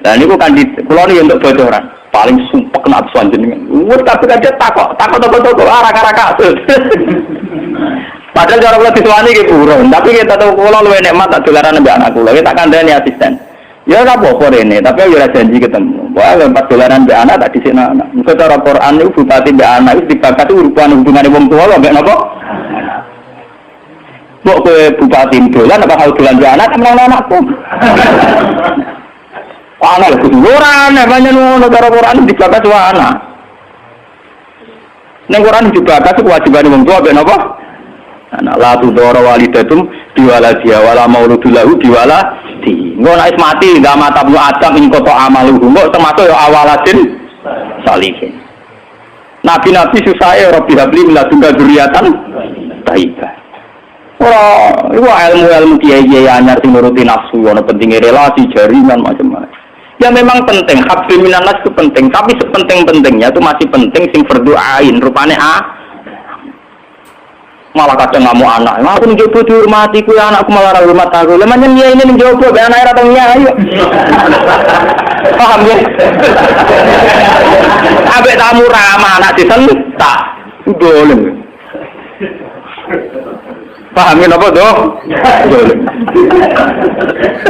A: Lah niku kandidat kula niki untuk bocoran. Paling sumpek kena absuan jenengan. Wes kabeh kandidat takok arah-arah kasus. Padahal cara kula disowani iki burung, tapi kita tahu kula luwih nikmat tak dolaran mbek anak kula. Kita kandhani asisten. Ya ora apa-apa rene, tapi yo ora janji ketemu. Wah, pas dolaran mbek anak tak dhisikno anak. Muga cara Quran niku bupati mbek anak wis dibakat hubungane wong tuwa mbek napa? Mbok kowe bupati dolan apa hal dolan mbek anak menang anakku. Anak kudu ora ana banyak ngono cara Quran dibakat wae anak. Ning Quran dibakat kewajibane wong tuwa mbek napa? Anak la tudara walidatum biwaladiha wala mauludu lahu biwaladi. Engko nek mati ndak mata bu Adam ing kota amaluhu. Engko termasuk ya awaladin salihin. Nabi-nabi susah Rabbi habli min ladunka dzurriatan thayyibah. Ora, iku ilmu-ilmu kiai-kiai anyar sing nuruti nafsu, ana pentingnya relasi, jaringan macam-macam. Ya memang penting, habli minanas itu penting, tapi sepenting-pentingnya itu masih penting sing fardhu ain, rupane Malah kadang ngamuk anak. Aku njobo dihormati kuwi anakku malah ora hormat aku. Lah menyang nyai ini njobo be anak ora tau nyai. Paham ya? Ambek tamu ramah anak disentak. Boleh. Paham ya napa to? Boleh.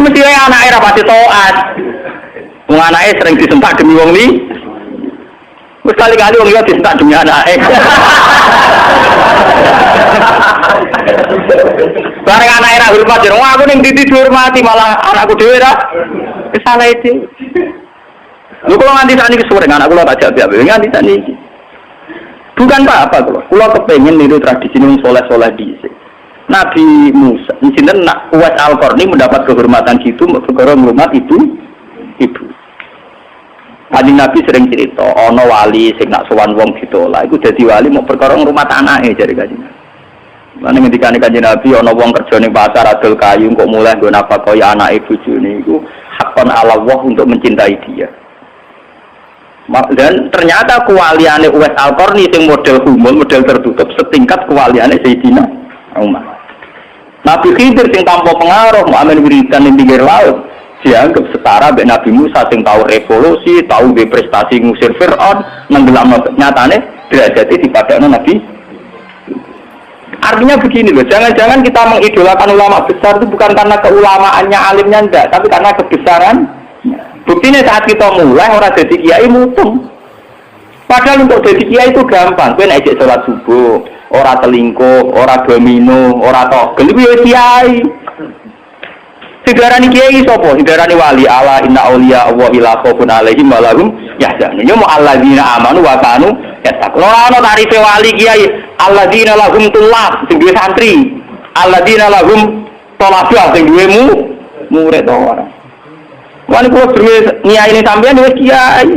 A: Mesti anake ora pati taat. Wong anake sering disentak demi wong li. Wis kali-kali wong liya disentak demi anake. Bareng anake ra hormat jero aku ning titi dihormati malah anakku dhewe ra salah iki. Lho kula nganti sakniki sore anak kula tak jak piye nganti sakniki. Bukan apa-apa kula kepengin niru tradisi wong saleh-saleh dhisik. Nabi Musa, sinten Uwais Al-Qarni mendapat kehormatan gitu perkara ngurmat ibu. Kanjeng Nabi sering cerita, ana wali sing nak sowan wong ditolak iku dadi wali mau perkara ngurmat anake jare Kanjeng Nabi. Lan ngendikane Kanjeng Nabi ana wong kerja ning pasar adol kayu kok mulai nggo napa kaya anake bojone iku hakon ala Allah untuk mencintai dia. Dan ternyata kewaliane Uwais Al-Qarni sing model humul, model tertutup setingkat kewaliane Sayyidina Umar. Nabi Khidir sing tanpa pengaruh muamen wiridan ning pinggir laut dianggap setara mbek Nabi Musa sing tahu revolusi, tahu be prestasi ngusir Firaun, nenggelamno nyatane derajate dipadakno Nabi. Artinya begini loh, jangan-jangan kita mengidolakan ulama besar itu bukan karena keulamaannya, alimnya enggak, tapi karena kebesaran. Buktinya saat kita mulai orang jadi kiai mutung. Padahal untuk jadi kiai itu gampang. Kowe nek ijek salat subuh, ora selingkuh, ora domino, ora togel iku ya kiai. Sigarani kiai sapa? Sigarani wali Allah inna auliya Allah la khaufun alaihim wa lahum yahzanun. Ya mu alladzina amanu wa kanu yattaqun. Ora ana tarife wali kiai. Alladzina lahum tullah sing duwe santri. Alladzina lahum talabah sing duwe murid ora. Wali kula duwe niat ini sampean wis kiai.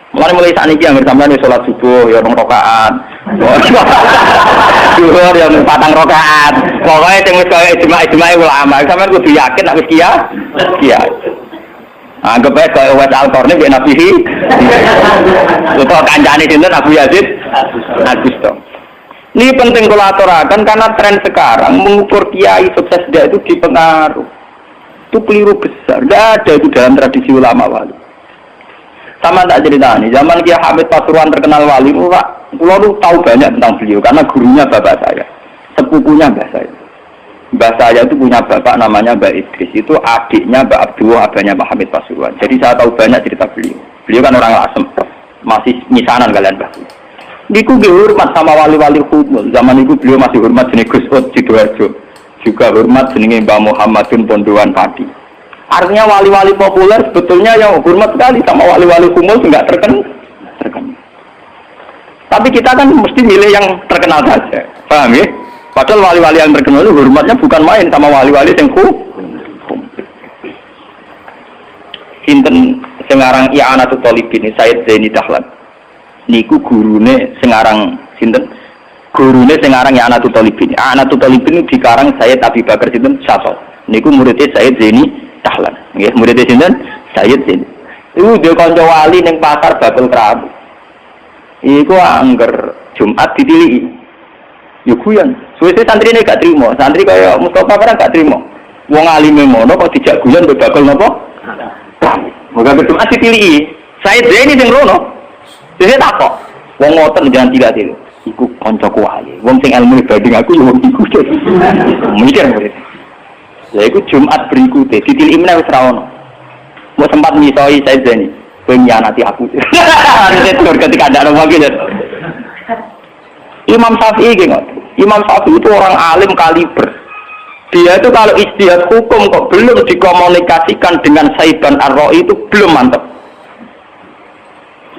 A: Mulai saat ini yang sampean wis salat subuh ya 2 rakaat. Zuhur ya 4 rakaat. Pokoke sing wis kaya ijma' ulama, sampean kudu yakin nek wis kiai. Anggap ae kaya Uwais Al-Qarni nek Nabi. Utawa kancane sinten Abu Yazid Al-Bustami. Ini penting kula aturaken karena tren sekarang mengukur kiai sukses dia itu dipengaruh. Itu keliru besar. Tidak ada itu dalam tradisi ulama wali. Sama tak cerita nih, zaman Kiai Hamid Pasuruan terkenal wali, Pulau tuh tahu banyak tentang beliau karena gurunya bapak saya, sepupunya mbah saya. Mbah saya itu punya bapak namanya Mbak Idris, itu adiknya Mbak Abdullah, abahnya Pak Hamid Pasuruan. Jadi saya tahu banyak cerita beliau. Beliau kan orang Lasem, masih misanan kalian Mbah. Niku hormat sama wali-wali humul. Zaman itu beliau masih hormat jenis Gus Ud Sidoarjo. Juga hormat jenenge Mbah Muhammadun Pondowan Padi. Artinya wali-wali populer sebetulnya yang hormat sekali sama wali-wali humul enggak terkenal. Tapi kita kan mesti milih yang terkenal saja. Paham ya? Padahal wali-wali yang terkenal itu hormatnya bukan main sama wali-wali yang Sinten sengarang I'anatul Thalibin Sayyid Zaini Dahlan. Niku gurune sengarang sinten? Gurune sing aran I'anatul Thalibin. I'anatul Thalibin dikarang Sayyid Abi Bakar sinten Syasol. Niku muridé Sayyid Zaini Dahlan. Nggih, muridé sinten? Sayyid Zaini. Iku dhe kanca wali ning pasar Babel Kerabu. Iku angger Jumat ditiliki. Yo guyon. Suwe-suwe santrine gak trimo. Santri kaya Mustofa ora gak trimo. Wong alime mono kok dijak guyon mbek bakul napa? Moga Jumat ditiliki. Sayyid Zaini sing rono. Dene takok. Wong ngoten jangan tidak tilu. Iku kancaku wae. Wong sing ilmu banding aku yo wong iku. Mikir murid. Ya iku Jumat berikutnya ditiliki meneh wis ra ono. Mau sempat misoi saya Zani. Penyanati aku. Itu ketika ada orang lagi. Imam Syafi'i gitu. Imam Syafi'i itu orang alim kaliber. Dia itu kalau ijtihad hukum kok belum dikomunikasikan dengan Saiban Ar-Ra'i itu belum mantap.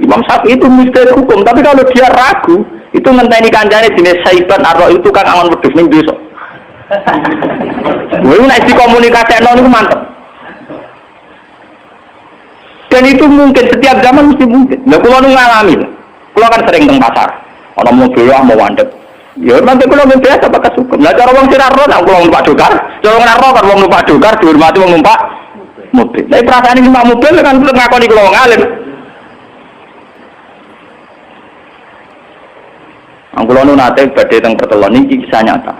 A: Imam Syafi'i itu mujtahid hukum, tapi kalau dia ragu, itu ngenteni kancane jenis Saiban Ar-Ra'i itu kan angon wedhus ning desa. Wong nek dikomunikasikno niku mantep. Dan itu mungkin setiap zaman mesti mungkin. Lah kula nu ngalami. Kula kan sering teng pasar. Ana mobil mau wandek. Ya nanti kula biasa pakai hukum. Lah cara wong sira ro nang kula numpak dokar, cara wong ro kan wong numpak dokar dihormati wong numpak mobil. Lah perasaan numpak mobil kan kula ngakoni kula wong alim. Kula nu nate badhe teng Pertelon iki kisah nyata.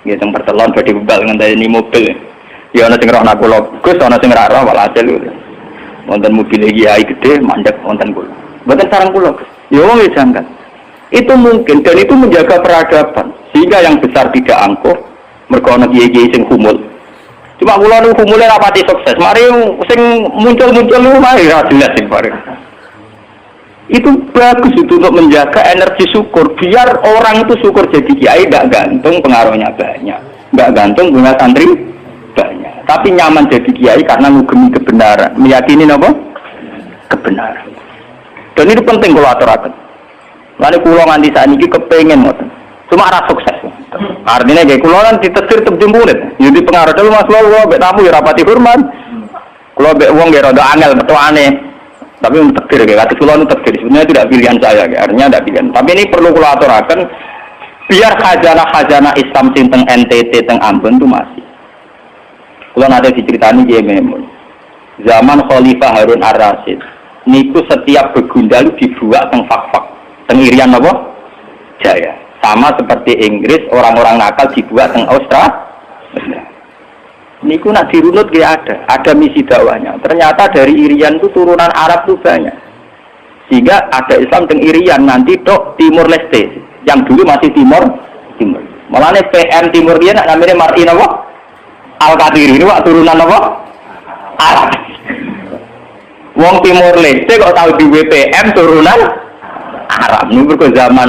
A: Nggih teng Pertelon badhe bebal ngenteni mobil. Ya ana sing roh nak kula, Gus ana sing ra roh walhasil. Wonten mobil kiai gede mandek wonten kula. Mboten sareng kula. Ya wong janggal. Itu mungkin dan itu menjaga peradaban sehingga yang besar tidak angkuh mergo ana kiai-kiai sing humul. Cuma kula nu humule rapati sukses. Mari sing muncul-muncul lu mari ra jelas sing bareng. Itu bagus itu untuk menjaga energi syukur biar orang itu syukur jadi kiai tidak gantung pengaruhnya banyak, nggak gantung punya santri banyak, tapi nyaman jadi kiai karena ngugemi kebenaran, meyakini apa? Kebenaran. Dan itu penting kalau aturaken. Lalu kulo nganti saat ini kepengen ngoten. Cuma arah sukses. Artinya kayak kulo kan ditetir temjempulit. Jadi pengaruh dulu mas kulo bek tamu ya rapati hormat. Kulo bek uang ya rada angel ketuane. Tapi untuk takdir kayak kata kulo takdir. Sebenarnya tidak pilihan saya, artinya tidak pilihan. Tapi ini perlu kulo aturaken biar khazanah Islam teng NTT teng Ambon itu masih. Kulo nanti diceritani dia memang. Zaman Khalifah Harun Ar-Rasyid. Niku setiap begundal dibuat teng fak-fak. Teng Irian apa? Jaya. Sama seperti Inggris, orang-orang nakal dibuat teng Australia. Niku nak dirunut ada misi dakwahnya. Ternyata dari Irian itu turunan Arab itu banyak. Sehingga ada Islam teng Irian nanti tok Timur Leste, yang dulu masih Timur. Malahnya PM Timur dia nak namanya Martin apa? Al-Qadir ini wak turunan apa? Arab. Wong Timur Leste kok tahu di WPM turunan Arab. Ini berko zaman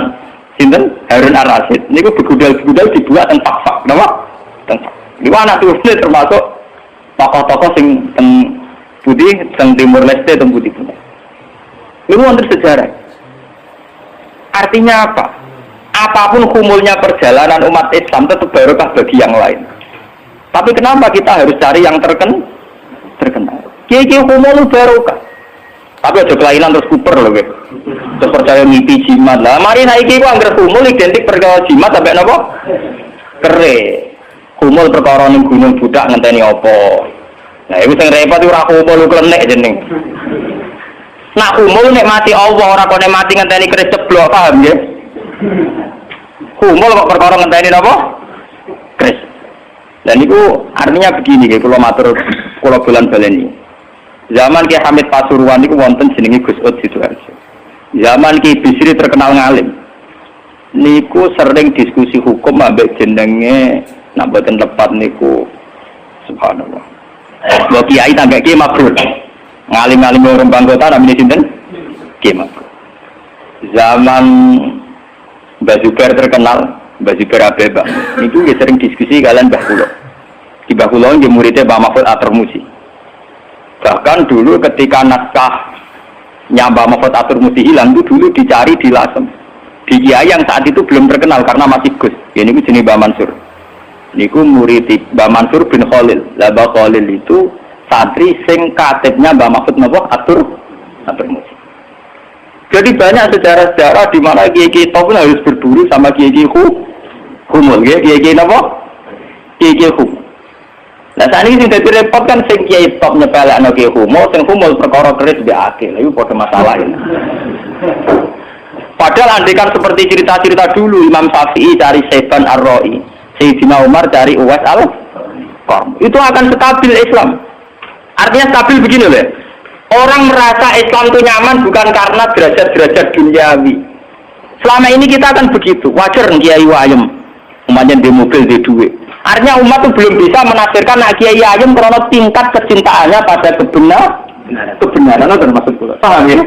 A: sinten Harun Ar-Rasyid. Ini begudal-begudal dibuat teng fak-fak, napa? Teng fak. Di mana turunnya termasuk tokoh-tokoh sing teng putih, teng Timur Leste, teng putih. Ini wonten sejarah. Artinya apa? Apapun kumulnya perjalanan umat Islam tetap barokah bagi yang lain. Tapi kenapa kita harus cari yang terkenal? Kiai-kiai kumul barokah. Tapi aja kelainan terus kuper loh, guys. Terus percaya mimpi jimat lah. Mari naiki ku anggere kumul identik perkara jimat sampai napa? Kere. Kumul perkara ning gunung budak ngenteni apa. Nah, iku sing repot ora kumul klenek jeneng. Nah, kumul nek mati Allah ora kok nek mati ngenteni keris ceblok, paham nggih? Kumul kok perkara ngenteni napa? Keris. Dan itu artinya begini nggih, kula matur kula bulan-baleni. Zaman Ki Hamid Pasuruan itu wonten jenenge Gus Ud Sidoarjo. Zaman Ki Bisri terkenal ngalim. Niku sering diskusi hukum ambek jenenge nak boten lepat niku subhanallah. Lho kiai tangga Ki Mabrur. Ngalim-ngalim orang Bangkota namanya sinten? Ki Mabrur. Zaman Mbah Zubair terkenal, Mbah Zubair Abeba. Niku sering diskusi kalian Mbah Kula. Di Mbah Kula nggih muridé Mbah Mahfud At-Tirmidzi. Bahkan dulu ketika naskah Mbah Mahfud At-Tirmidzi hilang itu dulu dicari di Lasem. Di kiai yang saat itu belum terkenal karena masih Gus. Ya niku jenenge Mbah Mansur. Niku murid Mbah Mansur bin Khalil. Lah Mbah Khalil itu santri sing katibnya Mbah Mahfud At-Tirmidzi. Jadi banyak sejarah-sejarah di mana kiai-kiai top harus berburu sama kiai-kiai humul, kiai-kiai napa? Kiai-kiai humul. Nah saat ini sing dadi repot kan sing kiai top nyepelekno kiai humul, sing humul perkara keris mbek lha iku padha masalah ini. Padahal andikan seperti cerita-cerita dulu Imam Syafi'i cari Saiban Ar-Ra'i, Sayyidina Umar cari Uwais Al-Qarni. Itu akan stabil Islam. Artinya stabil begini loh. Orang merasa Islam itu nyaman bukan karena derajat-derajat duniawi. Selama ini kita akan begitu. Wajar kiai wayem, umpamanya di mobil di duit. Artinya umat itu belum bisa menafsirkan nak kiai ayem karena tingkat kecintaannya pada kebenaran termasuk pula. Paham ya?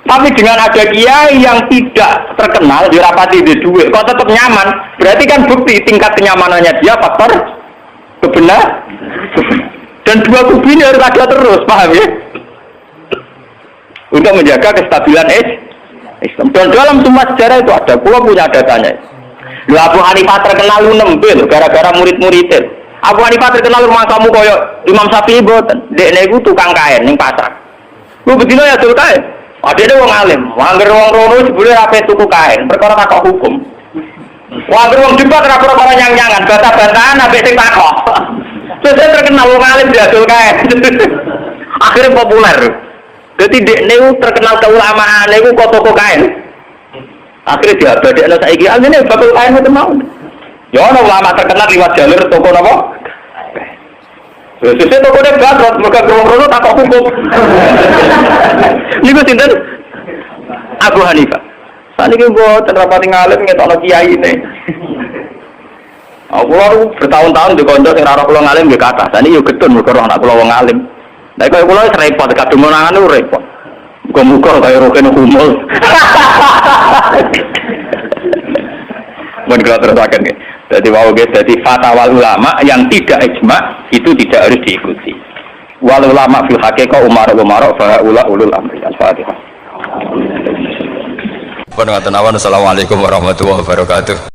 A: Tapi dengan ada kiai yang tidak terkenal dirapati di duit, kok tetap nyaman? Berarti kan bukti tingkat kenyamanannya dia faktor kebenaran. Dan dua kubu ini harus ada terus, paham ya? Untuk menjaga kestabilan Islam. Dan dalam semua sejarah itu ada, gua punya datanya. Lu Abu Hanifah terkenal lu nembil gara-gara murid-muridnya. Abu Hanifah terkenal rumah kamu koyo Imam Syafi'i boten. Dekne iku tukang kain ning pasar. Lu bedino ya dul kain. Adene wong alim, angger wong rono jebule rape tuku kain, perkara takok hukum. Angger wong debat ora perkara nyang-nyangan, bantah-bantahan ambek sing takok. Terus terkenal wong alim dia dul kain. Akhirnya populer. Jadi dekne terkenal keulamaan niku kok toko kain. Akhirnya diabadekno saiki almene bakul kain itu mau. Ya ana ulama terkenal liwat jalur toko napa? Sesuk toko nek batrot mergo krono takok hukum. Niku sinten? Abu Hanifah. Saniki mboten rapati ngalim ngetokno kiai ne. Kula bertahun-tahun di kanca sing ora kula ngalim nggih kathah. Saniki yo gedun mergo anak kula wong alim. Lah kaya kula wis repot kadung monangan lu repot. Muga-muga kaya roken kumul. Mun kula terusaken nggih. Jadi wau nggih dadi fatwa ulama yang tidak ijma itu tidak harus diikuti. Wal ulama fil haqiqah umar fa ulul amri. Al-Fatihah. Assalamualaikum warahmatullahi wabarakatuh.